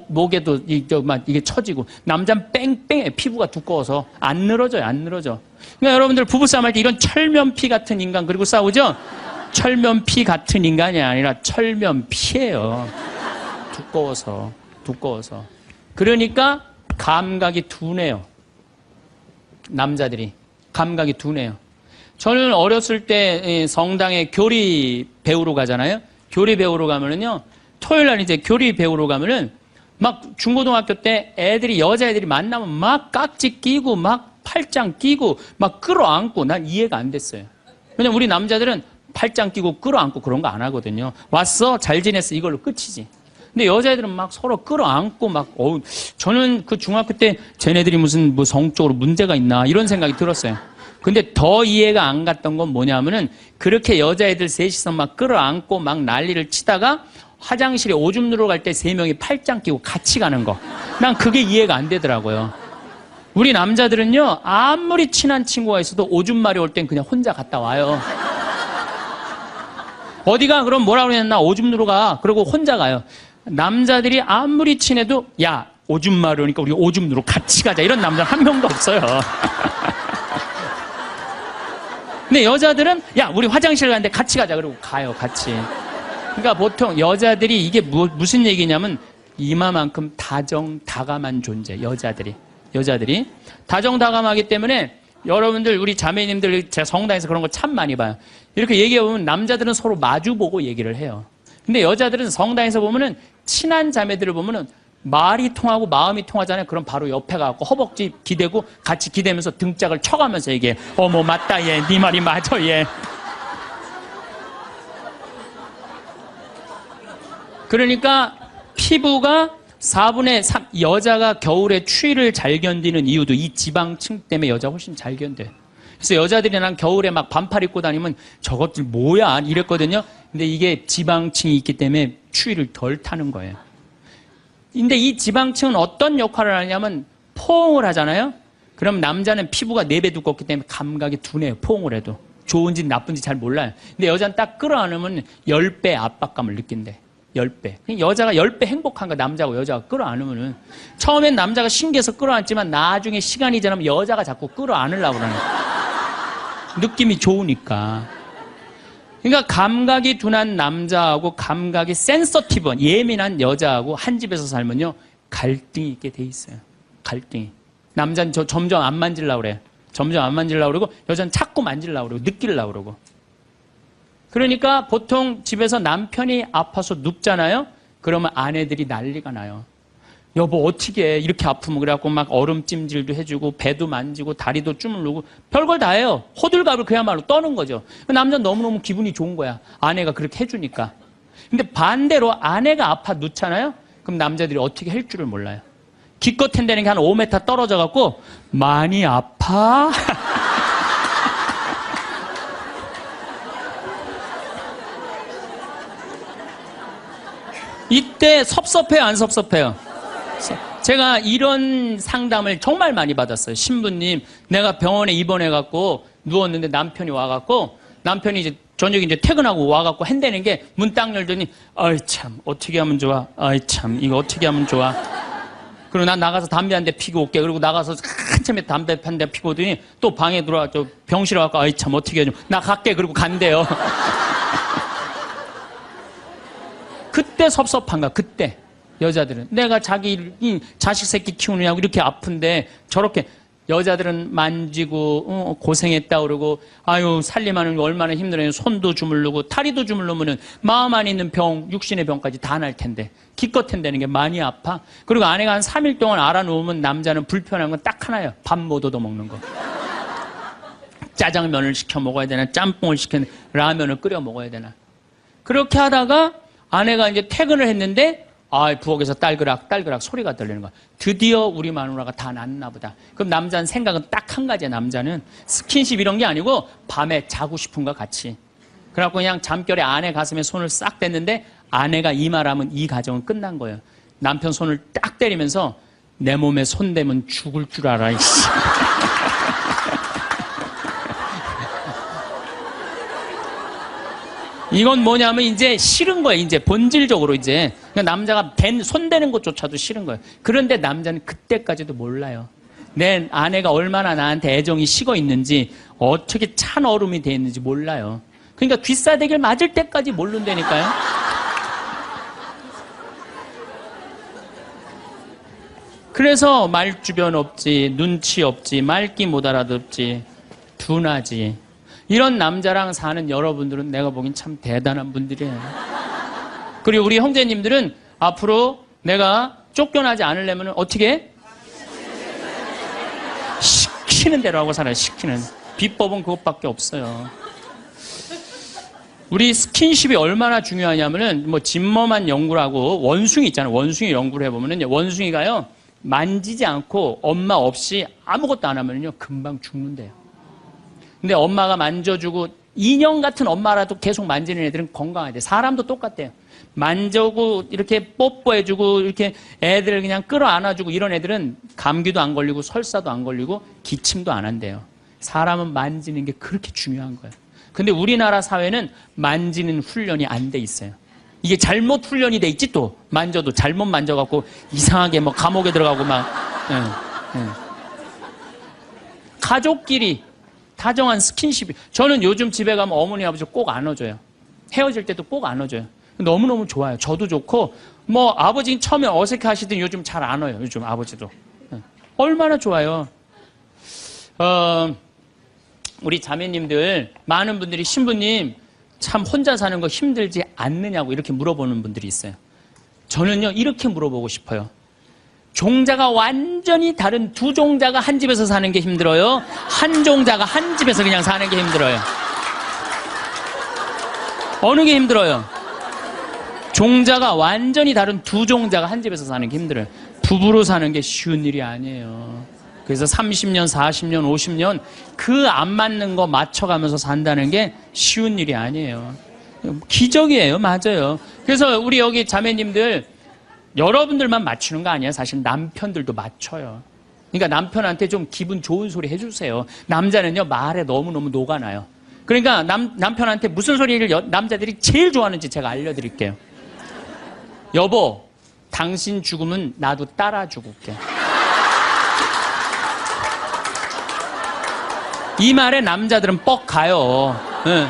목에도 이게 처지고. 남자는 뺑뺑해. 피부가 두꺼워서 안 늘어져요. 안 늘어져. 그러니까 여러분들 부부싸움 할 때 이런 철면피 같은 인간 그리고 싸우죠? 철면피 같은 인간이 아니라 철면피예요. 두꺼워서. 그러니까 감각이 둔해요. 남자들이. 감각이 둔해요. 저는 어렸을 때 성당에 교리 배우러 가잖아요. 교리 배우러 가면은요. 토요일 날 이제 교리 배우러 가면은 막 중고등학교 때 애들이, 여자애들이 만나면 막 깍지 끼고 막 팔짱 끼고 막 끌어안고, 난 이해가 안 됐어요. 왜냐면 우리 남자들은 팔짱 끼고 끌어안고 그런 거 안 하거든요. 왔어? 잘 지냈어? 이걸로 끝이지. 근데 여자애들은 막 서로 끌어안고 막, 저는 그 중학교 때 쟤네들이 무슨 뭐 성적으로 문제가 있나 이런 생각이 들었어요. 근데 더 이해가 안 갔던 건 뭐냐면은 그렇게 여자애들 셋이서 막 끌어안고 막 난리를 치다가 화장실에 오줌 누러 갈 때 세 명이 팔짱 끼고 같이 가는 거. 난 그게 이해가 안 되더라고요. 우리 남자들은요, 아무리 친한 친구가 있어도 오줌 마려 올 땐 그냥 혼자 갔다 와요. 어디가? 그럼 뭐라 그러냐? 오줌 누러 가. 그러고 혼자 가요. 남자들이 아무리 친해도 야, 오줌 마려우니까 우리 오줌 누러 같이 가자. 이런 남자 한 명도 없어요. 근데 여자들은 야, 우리 화장실 가는데 같이 가자. 그러고 가요, 같이. 그러니까 보통 여자들이 이게 무슨 얘기냐면 이마만큼 다정다감한 존재. 여자들이 다정다감하기 때문에 여러분들, 우리 자매님들, 제가 성당에서 그런 거 참 많이 봐요. 이렇게 얘기해보면 남자들은 서로 마주보고 얘기를 해요. 근데 여자들은 성당에서 보면은 친한 자매들을 보면은 말이 통하고 마음이 통하잖아요. 그럼 바로 옆에 가고 허벅지 기대고 같이 기대면서 등짝을 쳐가면서 얘기해. 어머, 맞다, 얘. 네 말이 맞아, 얘. 그러니까 피부가 4분의 3, 여자가 겨울에 추위를 잘 견디는 이유도 이 지방층 때문에 여자가 훨씬 잘 견뎌요. 그래서 여자들이 난 겨울에 막 반팔 입고 다니면 저것들 뭐야? 이랬거든요. 근데 이게 지방층이 있기 때문에 추위를 덜 타는 거예요. 근데 이 지방층은 어떤 역할을 하냐면 포옹을 하잖아요. 그럼 남자는 피부가 4배 두껍기 때문에 감각이 둔해요. 포옹을 해도. 좋은지 나쁜지 잘 몰라요. 근데 여자는 딱 끌어안으면 10배 압박감을 느낀대. 10배. 여자가 10배 행복한 거, 남자하고 여자가 끌어안으면은. 처음엔 남자가 신기해서 끌어안지만 나중에 시간이 지나면 여자가 자꾸 끌어안으려고 그러는 거예요. 느낌이 좋으니까. 그러니까 감각이 둔한 남자하고 감각이 센서티브한 예민한 여자하고 한 집에서 살면요, 갈등이 있게 돼 있어요. 갈등이. 남자는 점점 안 만지려고 그래요. 점점 안 만지려고 그러고 여자는 자꾸 만지려고 그러고 느끼려고 그러고. 그러니까 보통 집에서 남편이 아파서 눕잖아요. 그러면 아내들이 난리가 나요. 여보 어떻게 해? 이렇게 아프면. 그래갖고 막 얼음찜질도 해주고 배도 만지고 다리도 주물르고 별걸 다 해요. 호들갑을 그야말로 떠는 거죠. 남자는 너무너무 기분이 좋은 거야. 아내가 그렇게 해주니까. 근데 반대로 아내가 아파 눕잖아요. 그럼 남자들이 어떻게 할 줄을 몰라요. 기껏 한다는 게 한 5m 떨어져 갖고 많이 아파? 이때 섭섭해요, 안 섭섭해요? 제가 이런 상담을 정말 많이 받았어요. 신부님, 내가 병원에 입원해갖고 누웠는데 남편이 와갖고, 남편이 이제 저녁에 이제 퇴근하고 와갖고 한다는 게 문 딱 열더니, 아이 참, 어떻게 하면 좋아? 아이 참, 이거 어떻게 하면 좋아? 그리고 난 나가서 담배 한 대 피고 올게. 그리고 나가서 한참에 담배 한 대 피고 오더니 또 방에 들어와, 병실에 와갖고, 아이 참, 어떻게 해야 돼? 나 갈게. 그리고 간대요. 그때 섭섭한가, 그때. 여자들은. 내가 자기 자식 새끼 키우느냐고 이렇게 아픈데 저렇게 여자들은 만지고, 고생했다 그러고, 아유, 살림하는 거 얼마나 힘들어요. 손도 주물르고, 다리도 주물르면은 마음 안에 있는 병, 육신의 병까지 다 날 텐데. 기껏 한다는 게 많이 아파. 그리고 아내가 한 3일 동안 알아놓으면 남자는 불편한 건 딱 하나예요. 밥 못 얻어 먹는 거. 짜장면을 시켜 먹어야 되나, 짬뽕을 시켜, 라면을 끓여 먹어야 되나. 그렇게 하다가 아내가 이제 퇴근을 했는데, 부엌에서 딸그락 소리가 들리는 거야. 드디어 우리 마누라가 다 낫나 보다. 그럼 남자는 생각은 딱 한 가지야, 남자는. 스킨십 이런 게 아니고 밤에 자고 싶은 거 같이. 그래갖고 그냥 잠결에 아내 가슴에 손을 싹 댔는데 아내가 이 말하면 이 가정은 끝난 거예요. 남편 손을 딱 때리면서 내 몸에 손 대면 죽을 줄 알아, 이씨. 이건 뭐냐면 이제 싫은 거예요. 이제 본질적으로 이제. 그러니까 남자가 손 대는 것조차도 싫은 거예요. 그런데 남자는 그때까지도 몰라요. 내 아내가 얼마나 나한테 애정이 식어 있는지, 어떻게 찬 얼음이 돼 있는지 몰라요. 그러니까 귀싸대기를 맞을 때까지 모른다니까요. 그래서 말주변 없지, 눈치 없지, 말귀 못 알아듣지, 둔하지. 이런 남자랑 사는 여러분들은 내가 보기엔 참 대단한 분들이에요. 그리고 우리 형제님들은 앞으로 내가 쫓겨나지 않으려면 어떻게? 시키는 대로 하고 살아요. 시키는. 비법은 그것밖에 없어요. 우리 스킨십이 얼마나 중요하냐면은 뭐 진머만 연구를 하고 원숭이 있잖아요. 원숭이 연구를 해보면은 원숭이가요 만지지 않고 엄마 없이 아무것도 안 하면요 금방 죽는데요. 근데 엄마가 만져주고 인형 같은 엄마라도 계속 만지는 애들은 건강하대. 사람도 똑같대요. 만져고 이렇게 뽀뽀해주고 이렇게 애들을 그냥 끌어안아주고 이런 애들은 감기도 안 걸리고 설사도 안 걸리고 기침도 안 한대요. 사람은 만지는 게 그렇게 중요한 거예요. 근데 우리나라 사회는 만지는 훈련이 안 돼 있어요. 이게 잘못 훈련이 돼 있지 또 만져도 잘못 만져갖고 이상하게 뭐 감옥에 들어가고 막 가족끼리 다정한 스킨십이. 저는 요즘 집에 가면 어머니 아버지 꼭 안아줘요. 헤어질 때도 꼭 안아줘요. 너무너무 좋아요. 저도 좋고 뭐 아버지 처음에 어색해 하시더니 요즘 잘 안아요. 요즘 아버지도. 얼마나 좋아요. 우리 자매님들 많은 분들이 신부님 참 혼자 사는 거 힘들지 않느냐고 이렇게 물어보는 분들이 있어요. 저는요 이렇게 물어보고 싶어요. 종자가 완전히 다른 두 종자가 한 집에서 사는 게 힘들어요? 한 종자가 한 집에서 그냥 사는 게 힘들어요? 어느 게 힘들어요? 종자가 완전히 다른 두 종자가 한 집에서 사는 게 힘들어요. 부부로 사는 게 쉬운 일이 아니에요. 그래서 30년, 40년, 50년 그 안 맞는 거 맞춰가면서 산다는 게 쉬운 일이 아니에요. 기적이에요. 맞아요. 그래서 우리 여기 자매님들 여러분들만 맞추는 거 아니에요. 사실 남편들도 맞춰요. 그러니까 남편한테 좀 기분 좋은 소리 해주세요. 남자는요 말에 너무너무 녹아나요. 그러니까 남편한테 무슨 소리를 남자들이 제일 좋아하는지 제가 알려드릴게요. 여보, 당신 죽으면 나도 따라 죽을게. 이 말에 남자들은 뻑 가요. 네.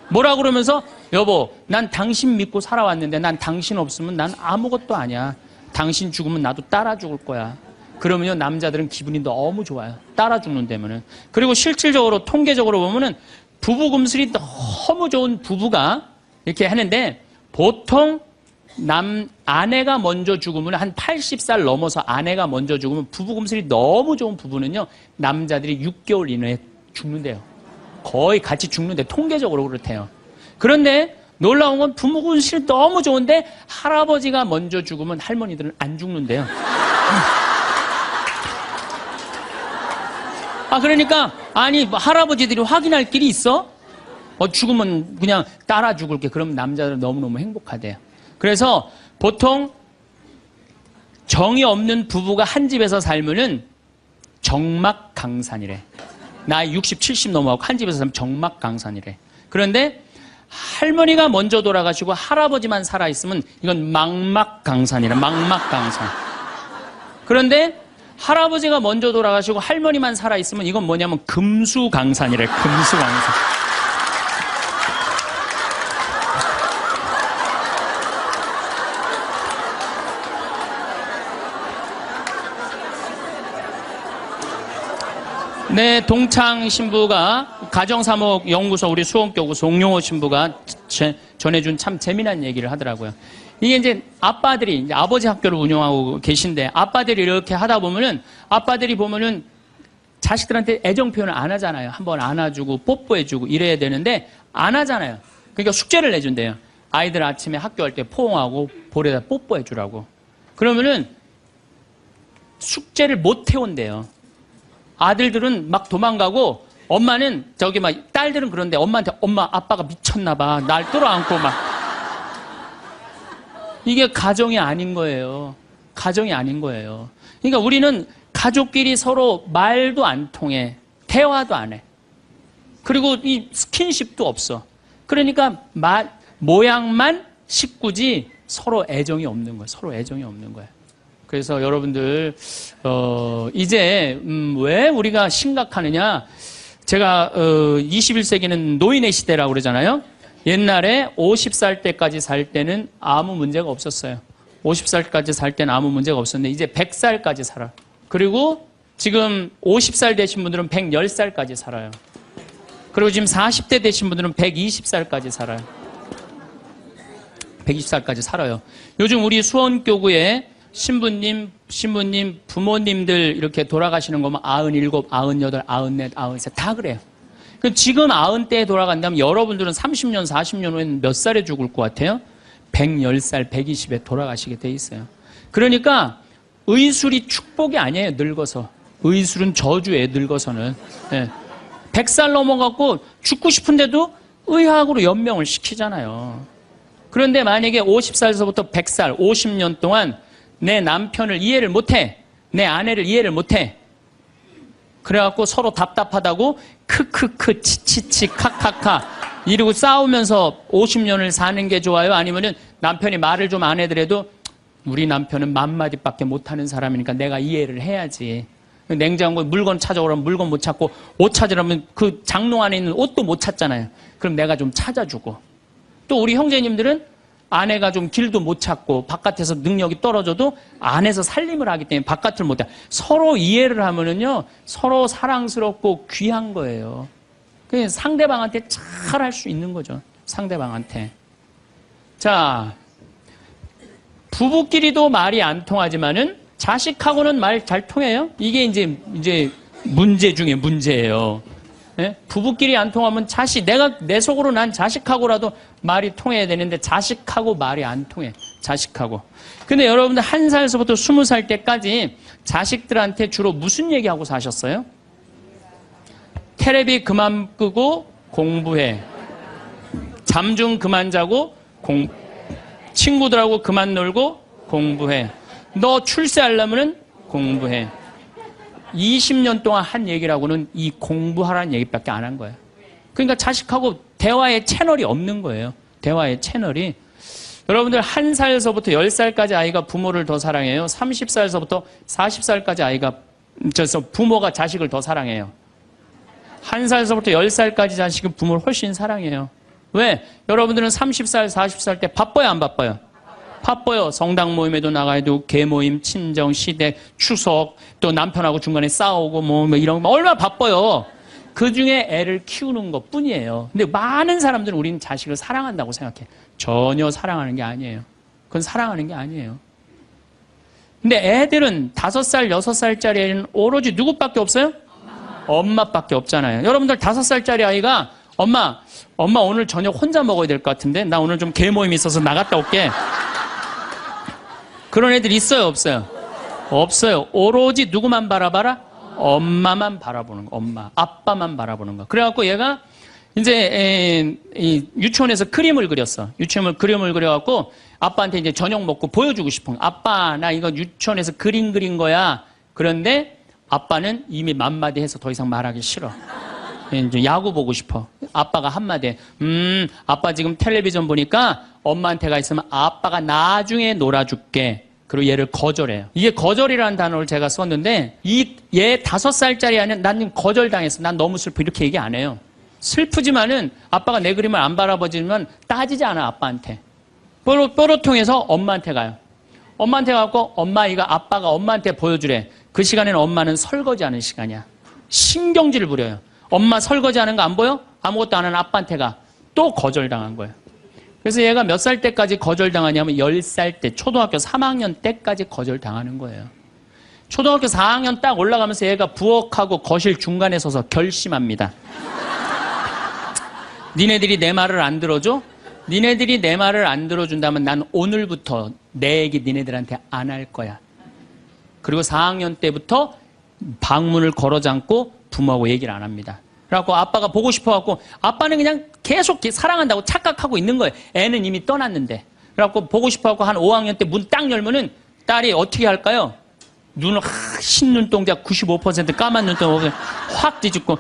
뭐라 그러면서 여보, 난 당신 믿고 살아왔는데 난 당신 없으면 난 아무것도 아니야. 당신 죽으면 나도 따라 죽을 거야. 그러면요 남자들은 기분이 너무 좋아요. 따라 죽는다면은. 그리고 실질적으로 통계적으로 보면은 부부 금슬이 너무 좋은 부부가 이렇게 하는데 보통 아내가 먼저 죽으면 한 80살 넘어서 아내가 먼저 죽으면 부부 금슬이 너무 좋은 부부는요 남자들이 6개월 이내에 죽는데요. 거의 같이 죽는데 통계적으로 그렇대요. 그런데 놀라운 건 부부 금슬이 너무 좋은데 할아버지가 먼저 죽으면 할머니들은 안 죽는데요. 그러니까 아니 할아버지들이 확인할 길이 있어? 죽으면 그냥 따라 죽을게. 그러면 남자들은 너무너무 행복하대요. 그래서 보통 정이 없는 부부가 한 집에서 살면은 정막강산이래. 나이 60, 70 넘어가고 한 집에서 살면 정막강산이래. 그런데 할머니가 먼저 돌아가시고 할아버지만 살아있으면 이건 망막강산이래. 망막강산. 그런데 할아버지가 먼저 돌아가시고 할머니만 살아있으면 이건 뭐냐면 금수강산이래. 금수강산. 네, 동창 신부가 가정사목연구소 우리 수원교구 송용호 신부가 전해준 참 재미난 얘기를 하더라고요. 이게 이제 아빠들이 이제 아버지 학교를 운영하고 계신데 아빠들이 이렇게 하다 보면은 아빠들이 보면은 자식들한테 애정 표현을 안 하잖아요. 한번 안아주고 뽀뽀해주고 이래야 되는데 안 하잖아요. 그러니까 숙제를 내준대요. 아이들 아침에 학교 갈 때 포옹하고 볼에다 뽀뽀해주라고. 그러면은 숙제를 못 해온대요. 아들들은 막 도망가고 엄마는 저기 막 딸들은 그런데 엄마한테 엄마 아빠가 미쳤나봐 날 끌어안고 막 이게 가정이 아닌 거예요. 가정이 아닌 거예요. 그러니까 우리는 가족끼리 서로 말도 안 통해. 대화도 안 해. 그리고 이 스킨십도 없어. 그러니까 모양만 식구지 서로 애정이 없는 거예요. 서로 애정이 없는 거예요. 그래서 여러분들 이제 왜 우리가 심각하느냐. 제가 21세기는 노인의 시대라고 그러잖아요. 옛날에 50살 때까지 살 때는 아무 문제가 없었어요. 50살까지 살 때는 아무 문제가 없었는데 이제 100살까지 살아. 그리고 지금 50살 되신 분들은 110살까지 살아요. 그리고 지금 40대 되신 분들은 120살까지 살아요. 120살까지 살아요. 요즘 우리 수원교구에 신부님, 부모님들 이렇게 돌아가시는 거면 97, 98, 94, 93 다 그래요. 그럼 지금 90대에 돌아간다면 여러분들은 30년, 40년 후에는 몇 살에 죽을 것 같아요? 110살, 120에 돌아가시게 돼 있어요. 그러니까 의술이 축복이 아니에요, 늙어서. 의술은 저주예요, 늙어서는. 네. 100살 넘어갖고 죽고 싶은데도 의학으로 연명을 시키잖아요. 그런데 만약에 50살에서부터 100살, 50년 동안 내 남편을 이해를 못해, 내 아내를 이해를 못해, 그래갖고 서로 답답하다고 크크크 치치치 카카카 이러고 싸우면서 50년을 사는 게 좋아요? 아니면은 남편이 말을 좀 안 해더라도 우리 남편은 맘마디밖에 못하는 사람이니까 내가 이해를 해야지. 냉장고에 물건 찾아오라면 물건 못 찾고 옷 찾으라면 그 장롱 안에 있는 옷도 못 찾잖아요. 그럼 내가 좀 찾아주고. 또 우리 형제님들은 아내가 좀 길도 못 찾고 바깥에서 능력이 떨어져도 안에서 살림을 하기 때문에 바깥을 못 해. 서로 이해를 하면은요, 서로 사랑스럽고 귀한 거예요. 그냥 상대방한테 잘 할 수 있는 거죠. 상대방한테. 자, 부부끼리도 말이 안 통하지만은 자식하고는 말 잘 통해요? 이게 이제 문제 중에 문제예요. 네? 부부끼리 안 통하면 내 속으로 난 자식하고라도 말이 통해야 되는데 자식하고 말이 안 통해. 자식하고. 근데 여러분들 1살서부터 20살 때까지 자식들한테 주로 무슨 얘기하고 사셨어요? 테레비 그만 끄고 공부해. 잠 좀 그만 자고 친구들하고 그만 놀고 공부해. 너 출세하려면 공부해. 20년 동안 한 얘기라고는 이 공부하라는 얘기밖에 안 한 거예요. 그러니까 자식하고 대화의 채널이 없는 거예요. 대화의 채널이. 여러분들 1살서부터 10살까지 아이가 부모를 더 사랑해요. 30살서부터 40살까지 부모가 자식을 더 사랑해요. 1살서부터 10살까지 자식은 부모를 훨씬 사랑해요. 왜? 여러분들은 30살, 40살 때 바빠요, 안 바빠요? 바빠요. 성당 모임에도 나가야 되고, 개모임, 친정, 시댁, 추석, 또 남편하고 중간에 싸우고, 뭐 이런 거 얼마나 바빠요. 그 중에 애를 키우는 것 뿐이에요. 근데 많은 사람들은 우리는 자식을 사랑한다고 생각해. 전혀 사랑하는 게 아니에요. 그건 사랑하는 게 아니에요. 근데 애들은 5살, 6살짜리 애는 오로지 누구밖에 없어요? 엄마밖에 없잖아요. 여러분들 5살짜리 아이가 엄마 오늘 저녁 혼자 먹어야 될 것 같은데 나 오늘 좀 개모임 있어서 나갔다 올게. 그런 애들 있어요, 없어요? 없어요. 오로지 누구만 바라봐라? 엄마만 바라보는 거. 엄마, 아빠만 바라보는 거. 그래갖고 얘가 이제 유치원에서 그림을 그렸어. 유치원에서 그림을 그려갖고 아빠한테 이제 저녁 먹고 보여주고 싶은 거. 아빠, 나 이거 유치원에서 그림 그린 거야. 그런데 아빠는 이미 맘마디 해서 더 이상 말하기 싫어. 이제 야구 보고 싶어. 아빠가 한마디, 아빠 지금 텔레비전 보니까 엄마한테 가 있으면 아빠가 나중에 놀아줄게. 그리고 얘를 거절해요. 이게 거절이라는 단어를 제가 썼는데, 얘 5살짜리 아니면 난 거절당했어. 난 너무 슬퍼. 이렇게 얘기 안 해요. 슬프지만은 아빠가 내 그림을 안 바라보지만 따지지 않아, 아빠한테. 뽀로 통해서 엄마한테 가요. 엄마한테 가고 아빠가 엄마한테 보여주래. 그 시간에는 엄마는 설거지하는 시간이야. 신경질을 부려요. 엄마 설거지하는 거 안 보여? 아무것도 안 하는 아빠한테 가. 또 거절당한 거예요. 그래서 얘가 몇 살 때까지 거절당하냐면 10살 때, 초등학교 3학년 때까지 거절당하는 거예요. 초등학교 4학년 딱 올라가면서 얘가 부엌하고 거실 중간에 서서 결심합니다. 니네들이 내 말을 안 들어줘? 니네들이 내 말을 안 들어준다면 난 오늘부터 내 얘기 니네들한테 안 할 거야. 그리고 4학년 때부터 방문을 걸어 잠고 부모하고 얘기를 안 합니다. 그래갖고 아빠가 보고 싶어갖고 아빠는 그냥 계속 사랑한다고 착각하고 있는 거예요. 애는 이미 떠났는데. 그래갖고 보고 싶어갖고 한 5학년 때 문 딱 열면은 딸이 어떻게 할까요? 눈을 흰 눈동자 95% 까만 눈동자 확 뒤집고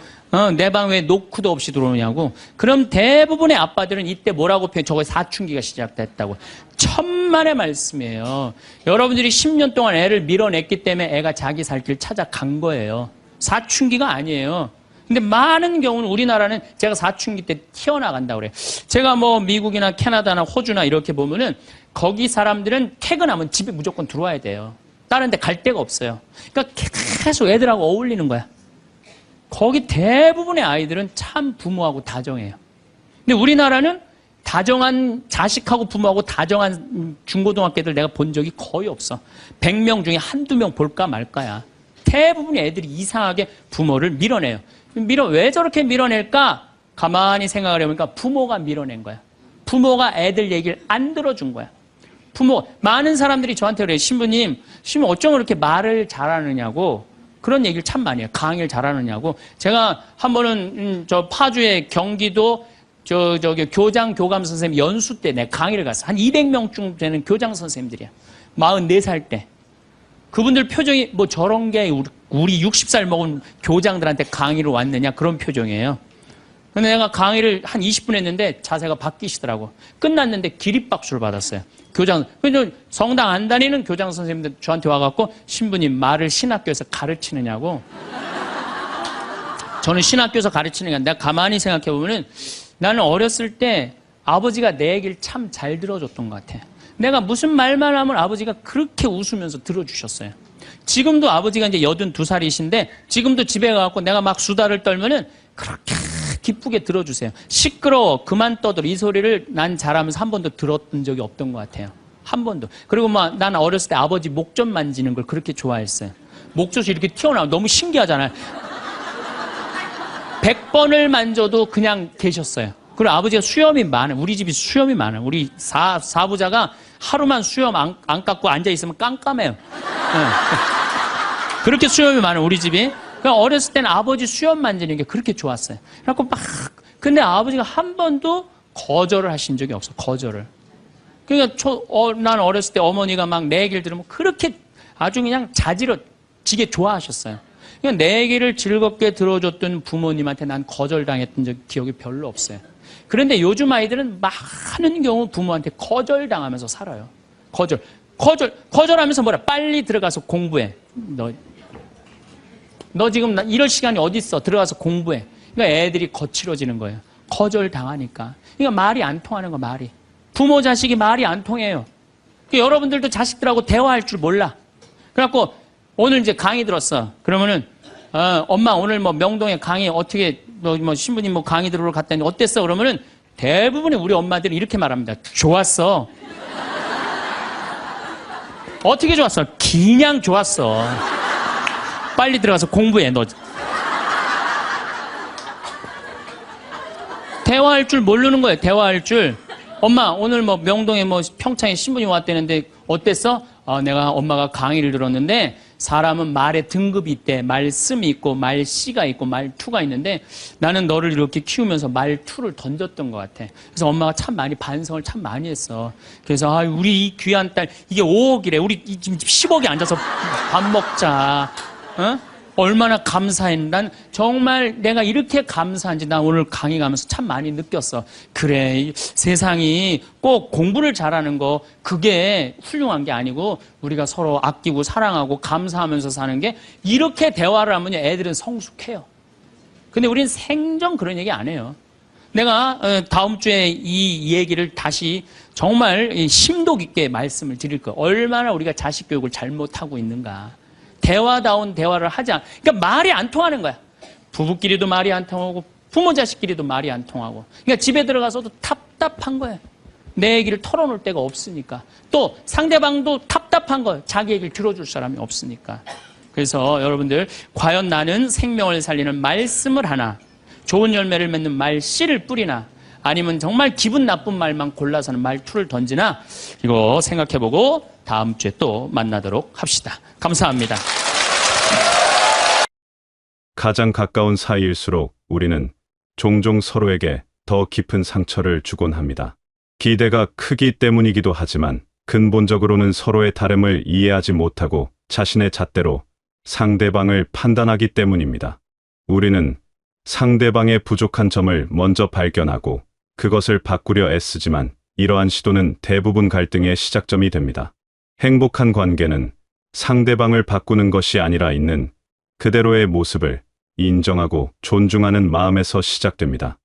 내 방 왜 노크도 없이 들어오냐고. 그럼 대부분의 아빠들은 이때 뭐라고 표현? 저거 사춘기가 시작됐다고. 천만의 말씀이에요. 여러분들이 10년 동안 애를 밀어냈기 때문에 애가 자기 살 길 찾아간 거예요. 사춘기가 아니에요. 근데 많은 경우는 우리나라는 제가 사춘기 때 튀어나간다고 그래요. 제가 뭐 미국이나 캐나다나 호주나 이렇게 보면은 거기 사람들은 퇴근하면 집에 무조건 들어와야 돼요. 다른 데 갈 데가 없어요. 그러니까 계속 애들하고 어울리는 거야. 거기 대부분의 아이들은 참 부모하고 다정해요. 근데 우리나라는 다정한 자식하고 부모하고 다정한 중고등학교 애들 내가 본 적이 거의 없어. 100명 중에 한두 명 볼까 말까야. 대부분의 애들이 이상하게 부모를 밀어내요. 왜 저렇게 밀어낼까? 가만히 생각을 해보니까 부모가 밀어낸 거야. 부모가 애들 얘기를 안 들어준 거야. 많은 사람들이 저한테 그래요. 신부님 어쩜 그렇게 말을 잘하느냐고 그런 얘기를 참 많이 해요. 강의를 잘하느냐고. 제가 한 번은 저 파주의 경기도 저기 교장 교감 선생님 연수 때 내 강의를 갔어. 한 200명쯤 되는 교장 선생님들이야. 44살 때. 그분들 표정이 뭐 저런 게 우리 60살 먹은 교장들한테 강의를 왔느냐 그런 표정이에요. 근데 내가 강의를 한 20분 했는데 자세가 바뀌시더라고. 끝났는데 기립박수를 받았어요. 그래서 성당 안 다니는 교장 선생님들 저한테 와갖고 신부님 말을 신학교에서 가르치느냐고. 저는 신학교에서 가르치는 게 아니라 내가 가만히 생각해보면은 나는 어렸을 때 아버지가 내 얘기를 참 잘 들어줬던 것 같아. 내가 무슨 말만 하면 아버지가 그렇게 웃으면서 들어주셨어요. 지금도 아버지가 이제 82살이신데 지금도 집에 가갖고 내가 막 수다를 떨면은 그렇게 기쁘게 들어주세요. 시끄러워 그만 떠들어 이 소리를 난 잘하면서 한 번도 들었던 적이 없던 것 같아요. 한 번도. 그리고 막 난 어렸을 때 아버지 목 좀 만지는 걸 그렇게 좋아했어요. 목젖이 이렇게 튀어나와 너무 신기하잖아요. 100번을 만져도 그냥 계셨어요. 그리고 아버지가 수염이 많아요. 우리 집이 수염이 많아요. 우리 사부자가 하루만 수염 안 깎고 앉아있으면 깜깜해요. 네. 그렇게 수염이 많아요. 우리 집이. 그러니까 어렸을 때는 아버지 수염 만지는 게 그렇게 좋았어요. 그래갖고 근데 아버지가 한 번도 거절을 하신 적이 없어. 거절을. 그러니까 난 어렸을 때 어머니가 막 내 얘기를 들으면 그렇게 아주 그냥 자지러지게 좋아하셨어요. 그러니까 내 얘기를 즐겁게 들어줬던 부모님한테 난 거절당했던 기억이 별로 없어요. 그런데 요즘 아이들은 많은 경우 부모한테 거절당하면서 살아요. 거절하면서 뭐라? 빨리 들어가서 공부해. 너 지금 이럴 시간이 어디 있어? 들어가서 공부해. 그러니까 애들이 거칠어지는 거예요. 거절당하니까. 그러니까 말이 안 통하는 거 말이. 부모 자식이 말이 안 통해요. 그러니까 여러분들도 자식들하고 대화할 줄 몰라. 그래갖고 오늘 이제 강의 들었어. 그러면은 엄마 오늘 뭐 명동에 강의 어떻게 뭐 신부님 뭐 강의 들으러 갔다니 어땠어? 그러면은 대부분의 우리 엄마들이 이렇게 말합니다. 좋았어. 어떻게 좋았어? 그냥 좋았어. 빨리 들어가서 공부해 너. 대화할 줄 모르는 거예요. 대화할 줄. 엄마 오늘 뭐 명동에 뭐 평창에 신부님 왔다는데 어땠어? 내가 엄마가 강의를 들었는데 사람은 말에 등급이 있대. 말씀이 있고 말씨가 있고 말투가 있는데 나는 너를 이렇게 키우면서 말투를 던졌던 것 같아. 그래서 엄마가 참 많이 반성을 참 많이 했어. 그래서 우리 이 귀한 딸 이게 5억이래. 우리 지금 10억이 앉아서 밥 먹자. 어? 얼마나 감사해. 난 정말 내가 이렇게 감사한지 난 오늘 강의 가면서 참 많이 느꼈어. 그래, 세상이 꼭 공부를 잘하는 거 그게 훌륭한 게 아니고 우리가 서로 아끼고 사랑하고 감사하면서 사는 게 이렇게 대화를 하면 애들은 성숙해요. 근데 우리는 생전 그런 얘기 안 해요. 내가 다음 주에 이 얘기를 다시 정말 심도 깊게 말씀을 드릴 거예요. 얼마나 우리가 자식 교육을 잘못하고 있는가. 대화다운 대화를 하자. 그러니까 말이 안 통하는 거야. 부부끼리도 말이 안 통하고 부모 자식끼리도 말이 안 통하고. 그러니까 집에 들어가서도 답답한 거예요. 내 얘기를 털어놓을 데가 없으니까. 또 상대방도 답답한 거예요. 자기 얘기를 들어줄 사람이 없으니까. 그래서 여러분들 과연 나는 생명을 살리는 말씀을 하나 좋은 열매를 맺는 말씨를 뿌리나 아니면 정말 기분 나쁜 말만 골라서는 말투를 던지나 이거 생각해보고 다음 주에 또 만나도록 합시다. 감사합니다. 가장 가까운 사이일수록 우리는 종종 서로에게 더 깊은 상처를 주곤 합니다. 기대가 크기 때문이기도 하지만 근본적으로는 서로의 다름을 이해하지 못하고 자신의 잣대로 상대방을 판단하기 때문입니다. 우리는 상대방의 부족한 점을 먼저 발견하고 그것을 바꾸려 애쓰지만 이러한 시도는 대부분 갈등의 시작점이 됩니다. 행복한 관계는 상대방을 바꾸는 것이 아니라 있는 그대로의 모습을 인정하고 존중하는 마음에서 시작됩니다.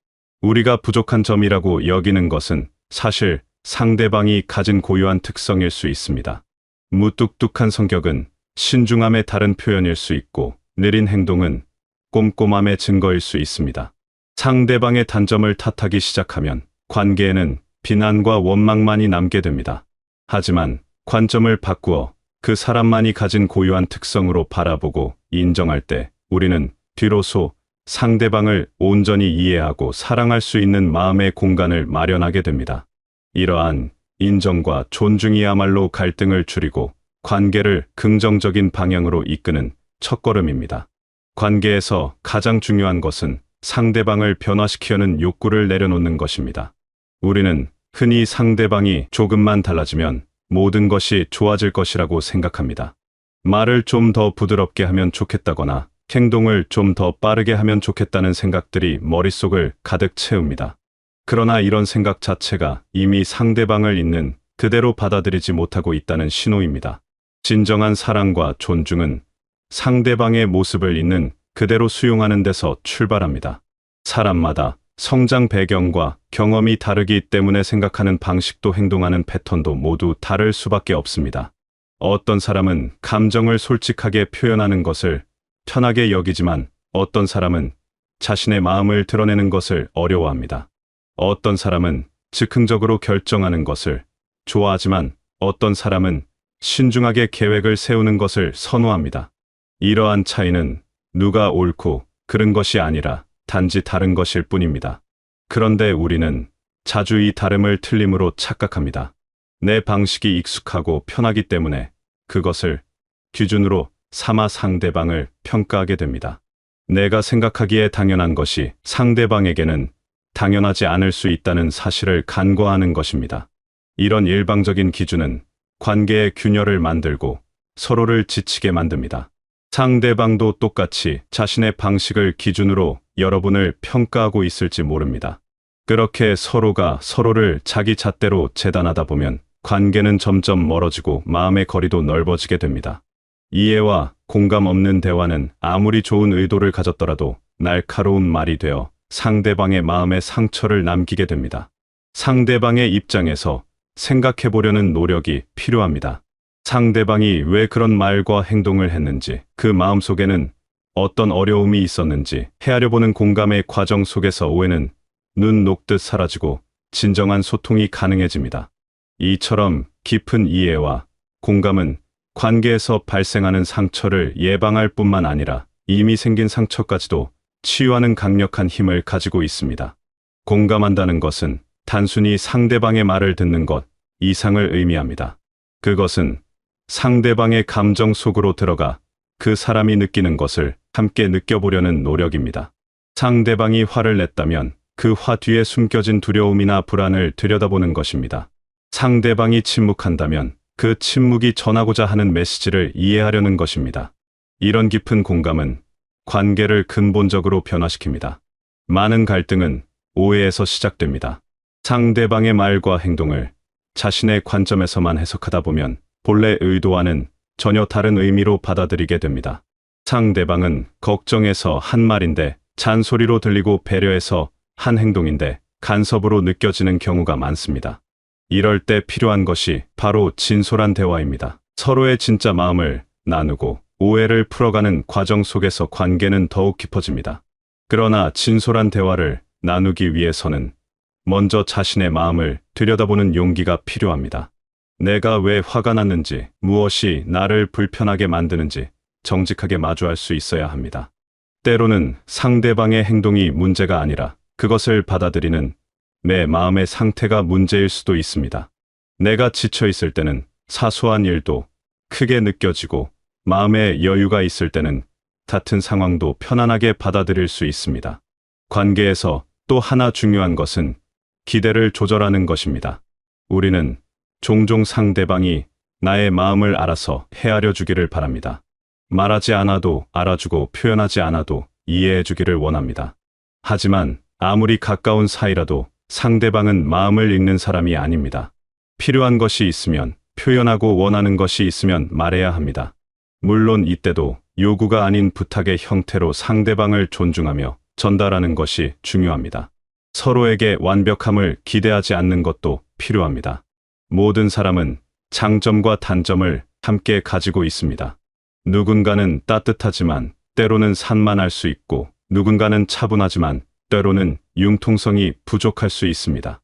우리가 부족한 점이라고 여기는 것은 사실 상대방이 가진 고유한 특성일 수 있습니다. 무뚝뚝한 성격은 신중함의 다른 표현일 수 있고 느린 행동은 꼼꼼함의 증거일 수 있습니다. 상대방의 단점을 탓하기 시작하면 관계에는 비난과 원망만이 남게 됩니다. 하지만 관점을 바꾸어 그 사람만이 가진 고유한 특성으로 바라보고 인정할 때 우리는 비로소 상대방을 온전히 이해하고 사랑할 수 있는 마음의 공간을 마련하게 됩니다. 이러한 인정과 존중이야말로 갈등을 줄이고 관계를 긍정적인 방향으로 이끄는 첫걸음입니다. 관계에서 가장 중요한 것은 상대방을 변화시키려는 욕구를 내려놓는 것입니다. 우리는 흔히 상대방이 조금만 달라지면 모든 것이 좋아질 것이라고 생각합니다. 말을 좀 더 부드럽게 하면 좋겠다거나 행동을 좀 더 빠르게 하면 좋겠다는 생각들이 머릿속을 가득 채웁니다. 그러나 이런 생각 자체가 이미 상대방을 있는 그대로 받아들이지 못하고 있다는 신호입니다. 진정한 사랑과 존중은 상대방의 모습을 있는 그대로 수용하는 데서 출발합니다. 사람마다 성장 배경과 경험이 다르기 때문에 생각하는 방식도 행동하는 패턴도 모두 다를 수밖에 없습니다. 어떤 사람은 감정을 솔직하게 표현하는 것을 편하게 여기지만 어떤 사람은 자신의 마음을 드러내는 것을 어려워합니다. 어떤 사람은 즉흥적으로 결정하는 것을 좋아하지만 어떤 사람은 신중하게 계획을 세우는 것을 선호합니다. 이러한 차이는 누가 옳고 그른 것이 아니라 단지 다른 것일 뿐입니다. 그런데 우리는 자주 이 다름을 틀림으로 착각합니다. 내 방식이 익숙하고 편하기 때문에 그것을 기준으로 삼아 상대방을 평가하게 됩니다. 내가 생각하기에 당연한 것이 상대방에게는 당연하지 않을 수 있다는 사실을 간과하는 것입니다. 이런 일방적인 기준은 관계의 균열을 만들고 서로를 지치게 만듭니다. 상대방도 똑같이 자신의 방식을 기준으로 여러분을 평가하고 있을지 모릅니다. 그렇게 서로가 서로를 자기 잣대로 재단하다 보면 관계는 점점 멀어지고 마음의 거리도 넓어지게 됩니다. 이해와 공감 없는 대화는 아무리 좋은 의도를 가졌더라도 날카로운 말이 되어 상대방의 마음에 상처를 남기게 됩니다. 상대방의 입장에서 생각해 보려는 노력이 필요합니다. 상대방이 왜 그런 말과 행동을 했는지, 그 마음속에는 어떤 어려움이 있었는지 헤아려 보는 공감의 과정 속에서 오해는 눈 녹듯 사라지고 진정한 소통이 가능해집니다. 이처럼 깊은 이해와 공감은 관계에서 발생하는 상처를 예방할 뿐만 아니라 이미 생긴 상처까지도 치유하는 강력한 힘을 가지고 있습니다. 공감한다는 것은 단순히 상대방의 말을 듣는 것 이상을 의미합니다. 그것은 상대방의 감정 속으로 들어가 그 사람이 느끼는 것을 함께 느껴보려는 노력입니다. 상대방이 화를 냈다면 그 화 뒤에 숨겨진 두려움이나 불안을 들여다보는 것입니다. 상대방이 침묵한다면 그 침묵이 전하고자 하는 메시지를 이해하려는 것입니다. 이런 깊은 공감은 관계를 근본적으로 변화시킵니다. 많은 갈등은 오해에서 시작됩니다. 상대방의 말과 행동을 자신의 관점에서만 해석하다 보면 본래 의도와는 전혀 다른 의미로 받아들이게 됩니다. 상대방은 걱정해서 한 말인데 잔소리로 들리고 배려해서 한 행동인데 간섭으로 느껴지는 경우가 많습니다. 이럴 때 필요한 것이 바로 진솔한 대화입니다. 서로의 진짜 마음을 나누고 오해를 풀어가는 과정 속에서 관계는 더욱 깊어집니다. 그러나 진솔한 대화를 나누기 위해서는 먼저 자신의 마음을 들여다보는 용기가 필요합니다. 내가 왜 화가 났는지, 무엇이 나를 불편하게 만드는지 정직하게 마주할 수 있어야 합니다. 때로는 상대방의 행동이 문제가 아니라 그것을 받아들이는 내 마음의 상태가 문제일 수도 있습니다. 내가 지쳐 있을 때는 사소한 일도 크게 느껴지고 마음에 여유가 있을 때는 같은 상황도 편안하게 받아들일 수 있습니다. 관계에서 또 하나 중요한 것은 기대를 조절하는 것입니다. 우리는 종종 상대방이 나의 마음을 알아서 헤아려 주기를 바랍니다. 말하지 않아도 알아주고 표현하지 않아도 이해해 주기를 원합니다. 하지만 아무리 가까운 사이라도 상대방은 마음을 읽는 사람이 아닙니다. 필요한 것이 있으면 표현하고 원하는 것이 있으면 말해야 합니다. 물론 이때도 요구가 아닌 부탁의 형태로 상대방을 존중하며 전달하는 것이 중요합니다. 서로에게 완벽함을 기대하지 않는 것도 필요합니다. 모든 사람은 장점과 단점을 함께 가지고 있습니다. 누군가는 따뜻하지만 때로는 산만할 수 있고 누군가는 차분하지만 때로는 융통성이 부족할 수 있습니다.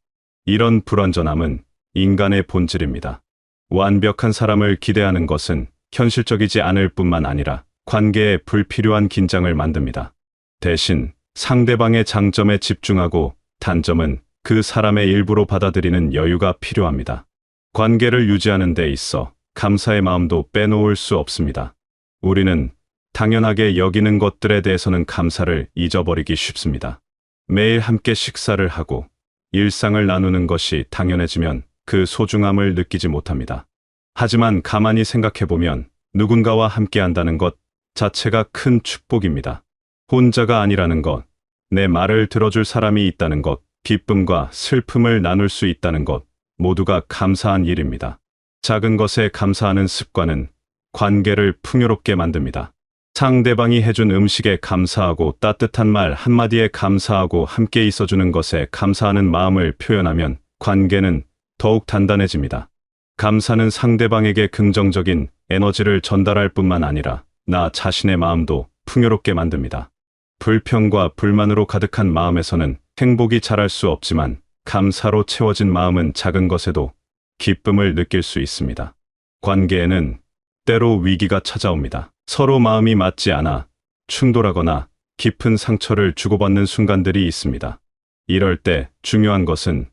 이런 불완전함은 인간의 본질입니다. 완벽한 사람을 기대하는 것은 현실적이지 않을 뿐만 아니라 관계에 불필요한 긴장을 만듭니다. 대신 상대방의 장점에 집중하고 단점은 그 사람의 일부로 받아들이는 여유가 필요합니다. 관계를 유지하는 데 있어 감사의 마음도 빼놓을 수 없습니다. 우리는 당연하게 여기는 것들에 대해서는 감사를 잊어버리기 쉽습니다. 매일 함께 식사를 하고 일상을 나누는 것이 당연해지면 그 소중함을 느끼지 못합니다. 하지만 가만히 생각해보면 누군가와 함께 한다는 것 자체가 큰 축복입니다. 혼자가 아니라는 것, 내 말을 들어줄 사람이 있다는 것, 기쁨과 슬픔을 나눌 수 있다는 것, 모두가 감사한 일입니다. 작은 것에 감사하는 습관은 관계를 풍요롭게 만듭니다. 상대방이 해준 음식에 감사하고 따뜻한 말 한마디에 감사하고 함께 있어주는 것에 감사하는 마음을 표현하면 관계는 더욱 단단해집니다. 감사는 상대방에게 긍정적인 에너지를 전달할 뿐만 아니라 나 자신의 마음도 풍요롭게 만듭니다. 불평과 불만으로 가득한 마음에서는 행복이 자랄 수 없지만 감사로 채워진 마음은 작은 것에도 기쁨을 느낄 수 있습니다. 관계에는 때로 위기가 찾아옵니다. 서로 마음이 맞지 않아 충돌하거나 깊은 상처를 주고받는 순간들이 있습니다. 이럴 때 중요한 것은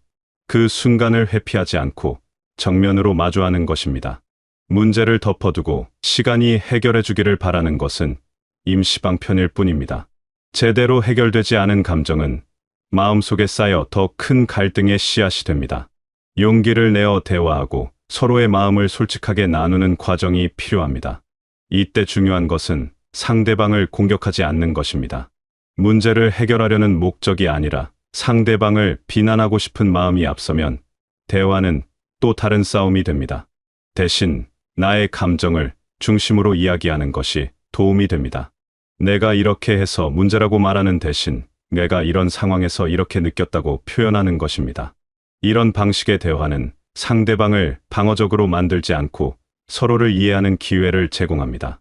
그 순간을 회피하지 않고 정면으로 마주하는 것입니다. 문제를 덮어두고 시간이 해결해 주기를 바라는 것은 임시방편일 뿐입니다. 제대로 해결되지 않은 감정은 마음속에 쌓여 더 큰 갈등의 씨앗이 됩니다. 용기를 내어 대화하고 서로의 마음을 솔직하게 나누는 과정이 필요합니다. 이때 중요한 것은 상대방을 공격하지 않는 것입니다. 문제를 해결하려는 목적이 아니라 상대방을 비난하고 싶은 마음이 앞서면 대화는 또 다른 싸움이 됩니다. 대신 나의 감정을 중심으로 이야기하는 것이 도움이 됩니다. 내가 이렇게 해서 문제라고 말하는 대신 내가 이런 상황에서 이렇게 느꼈다고 표현하는 것입니다. 이런 방식의 대화는 상대방을 방어적으로 만들지 않고 서로를 이해하는 기회를 제공합니다.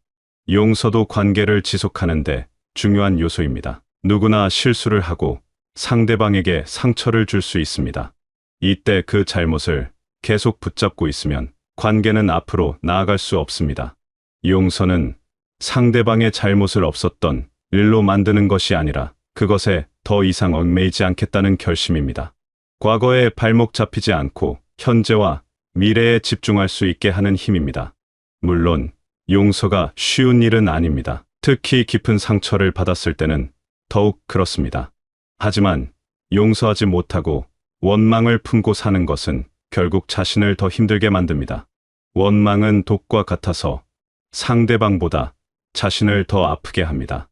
용서도 관계를 지속하는데 중요한 요소입니다. 누구나 실수를 하고 상대방에게 상처를 줄 수 있습니다. 이때 그 잘못을 계속 붙잡고 있으면 관계는 앞으로 나아갈 수 없습니다. 용서는 상대방의 잘못을 없었던 일로 만드는 것이 아니라 그것에 더 이상 얽매이지 않겠다는 결심입니다. 과거에 발목 잡히지 않고 현재와 미래에 집중할 수 있게 하는 힘입니다. 물론 용서가 쉬운 일은 아닙니다. 특히 깊은 상처를 받았을 때는 더욱 그렇습니다. 하지만 용서하지 못하고 원망을 품고 사는 것은 결국 자신을 더 힘들게 만듭니다. 원망은 독과 같아서 상대방보다 자신을 더 아프게 합니다.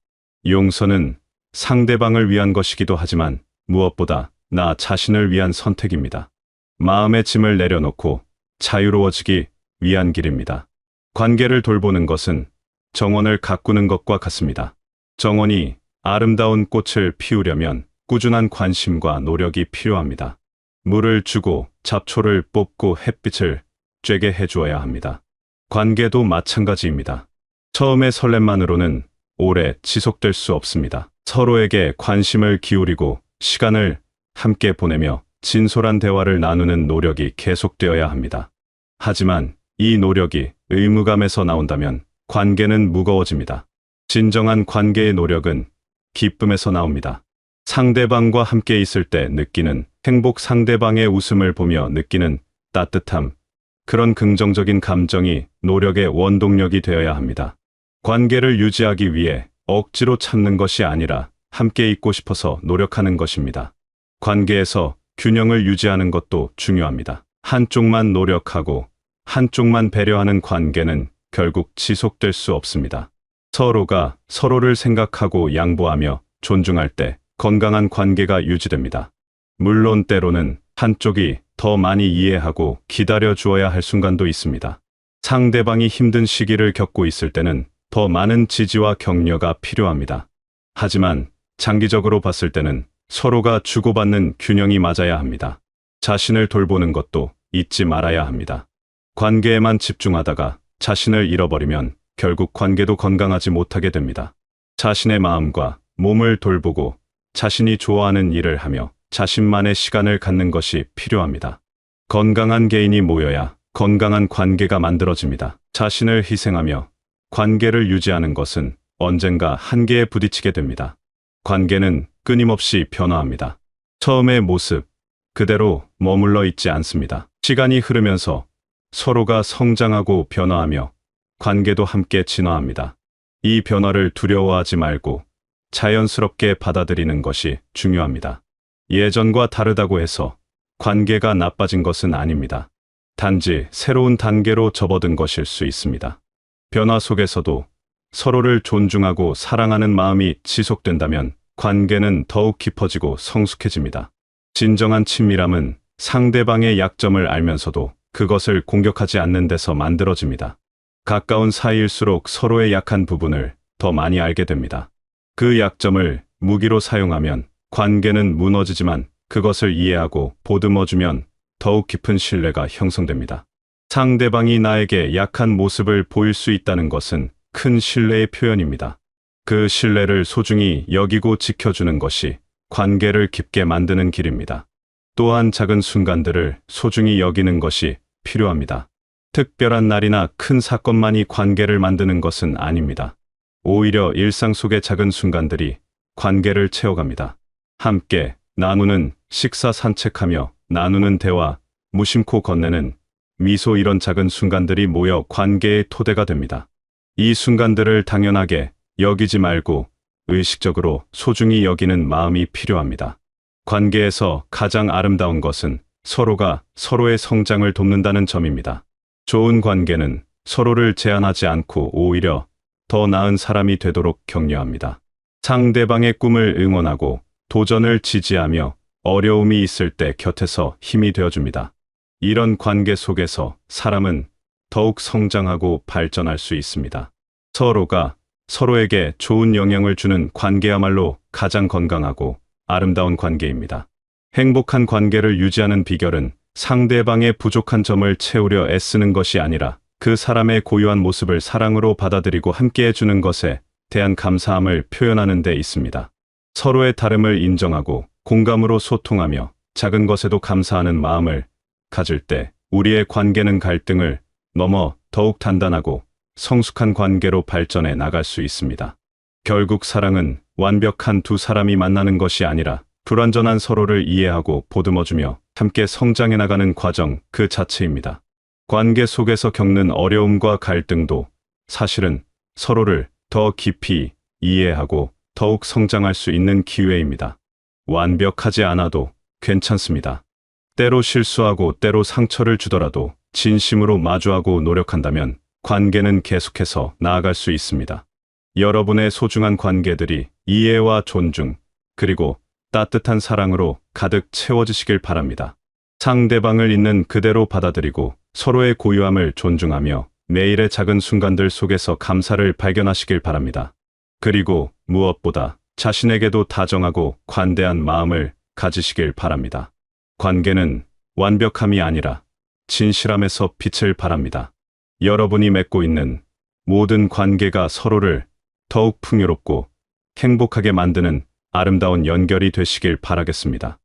용서는 상대방을 위한 것이기도 하지만 무엇보다 나 자신을 위한 선택입니다. 마음의 짐을 내려놓고 자유로워지기 위한 길입니다. 관계를 돌보는 것은 정원을 가꾸는 것과 같습니다. 정원이 아름다운 꽃을 피우려면 꾸준한 관심과 노력이 필요합니다. 물을 주고 잡초를 뽑고 햇빛을 쬐게 해주어야 합니다. 관계도 마찬가지입니다. 처음의 설렘만으로는 오래 지속될 수 없습니다. 서로에게 관심을 기울이고 시간을 함께 보내며 진솔한 대화를 나누는 노력이 계속되어야 합니다. 하지만 이 노력이 의무감에서 나온다면 관계는 무거워집니다. 진정한 관계의 노력은 기쁨에서 나옵니다. 상대방과 함께 있을 때 느끼는 행복, 상대방의 웃음을 보며 느끼는 따뜻함, 그런 긍정적인 감정이 노력의 원동력이 되어야 합니다. 관계를 유지하기 위해 억지로 참는 것이 아니라 함께 있고 싶어서 노력하는 것입니다. 관계에서 균형을 유지하는 것도 중요합니다. 한쪽만 노력하고 한쪽만 배려하는 관계는 결국 지속될 수 없습니다. 서로가 서로를 생각하고 양보하며 존중할 때 건강한 관계가 유지됩니다. 물론 때로는 한쪽이 더 많이 이해하고 기다려 주어야 할 순간도 있습니다. 상대방이 힘든 시기를 겪고 있을 때는 더 많은 지지와 격려가 필요합니다. 하지만 장기적으로 봤을 때는 서로가 주고받는 균형이 맞아야 합니다. 자신을 돌보는 것도 잊지 말아야 합니다. 관계에만 집중하다가 자신을 잃어버리면 결국 관계도 건강하지 못하게 됩니다. 자신의 마음과 몸을 돌보고 자신이 좋아하는 일을 하며 자신만의 시간을 갖는 것이 필요합니다. 건강한 개인이 모여야 건강한 관계가 만들어집니다. 자신을 희생하며 관계를 유지하는 것은 언젠가 한계에 부딪히게 됩니다. 관계는 끊임없이 변화합니다. 처음의 모습 그대로 머물러 있지 않습니다. 시간이 흐르면서 서로가 성장하고 변화하며 관계도 함께 진화합니다. 이 변화를 두려워하지 말고 자연스럽게 받아들이는 것이 중요합니다. 예전과 다르다고 해서 관계가 나빠진 것은 아닙니다. 단지 새로운 단계로 접어든 것일 수 있습니다. 변화 속에서도 서로를 존중하고 사랑하는 마음이 지속된다면 관계는 더욱 깊어지고 성숙해집니다. 진정한 친밀함은 상대방의 약점을 알면서도 그것을 공격하지 않는 데서 만들어집니다. 가까운 사이일수록 서로의 약한 부분을 더 많이 알게 됩니다. 그 약점을 무기로 사용하면 관계는 무너지지만 그것을 이해하고 보듬어주면 더욱 깊은 신뢰가 형성됩니다. 상대방이 나에게 약한 모습을 보일 수 있다는 것은 큰 신뢰의 표현입니다. 그 신뢰를 소중히 여기고 지켜주는 것이 관계를 깊게 만드는 길입니다. 또한 작은 순간들을 소중히 여기는 것이 필요합니다. 특별한 날이나 큰 사건만이 관계를 만드는 것은 아닙니다. 오히려 일상 속의 작은 순간들이 관계를 채워갑니다. 함께 나누는 식사, 산책하며 나누는 대화, 무심코 건네는 미소, 이런 작은 순간들이 모여 관계의 토대가 됩니다. 이 순간들을 당연하게 여기지 말고 의식적으로 소중히 여기는 마음이 필요합니다. 관계에서 가장 아름다운 것은 서로가 서로의 성장을 돕는다는 점입니다. 좋은 관계는 서로를 제한하지 않고 오히려 더 나은 사람이 되도록 격려합니다. 상대방의 꿈을 응원하고 도전을 지지하며 어려움이 있을 때 곁에서 힘이 되어줍니다. 이런 관계 속에서 사람은 더욱 성장하고 발전할 수 있습니다. 서로가 서로에게 좋은 영향을 주는 관계야말로 가장 건강하고 아름다운 관계입니다. 행복한 관계를 유지하는 비결은 상대방의 부족한 점을 채우려 애쓰는 것이 아니라 그 사람의 고유한 모습을 사랑으로 받아들이고 함께해 주는 것에 대한 감사함을 표현하는 데 있습니다. 서로의 다름을 인정하고 공감으로 소통하며 작은 것에도 감사하는 마음을 가질 때 우리의 관계는 갈등을 넘어 더욱 단단하고 성숙한 관계로 발전해 나갈 수 있습니다. 결국 사랑은 완벽한 두 사람이 만나는 것이 아니라 불완전한 서로를 이해하고 보듬어주며 함께 성장해 나가는 과정 그 자체입니다. 관계 속에서 겪는 어려움과 갈등도 사실은 서로를 더 깊이 이해하고 더욱 성장할 수 있는 기회입니다. 완벽하지 않아도 괜찮습니다. 때로 실수하고 때로 상처를 주더라도 진심으로 마주하고 노력한다면 관계는 계속해서 나아갈 수 있습니다. 여러분의 소중한 관계들이 이해와 존중, 그리고 따뜻한 사랑으로 가득 채워지시길 바랍니다. 상대방을 있는 그대로 받아들이고 서로의 고유함을 존중하며 매일의 작은 순간들 속에서 감사를 발견하시길 바랍니다. 그리고 무엇보다 자신에게도 다정하고 관대한 마음을 가지시길 바랍니다. 관계는 완벽함이 아니라 진실함에서 빛을 발합니다. 여러분이 맺고 있는 모든 관계가 서로를 더욱 풍요롭고 행복하게 만드는 아름다운 연결이 되시길 바라겠습니다.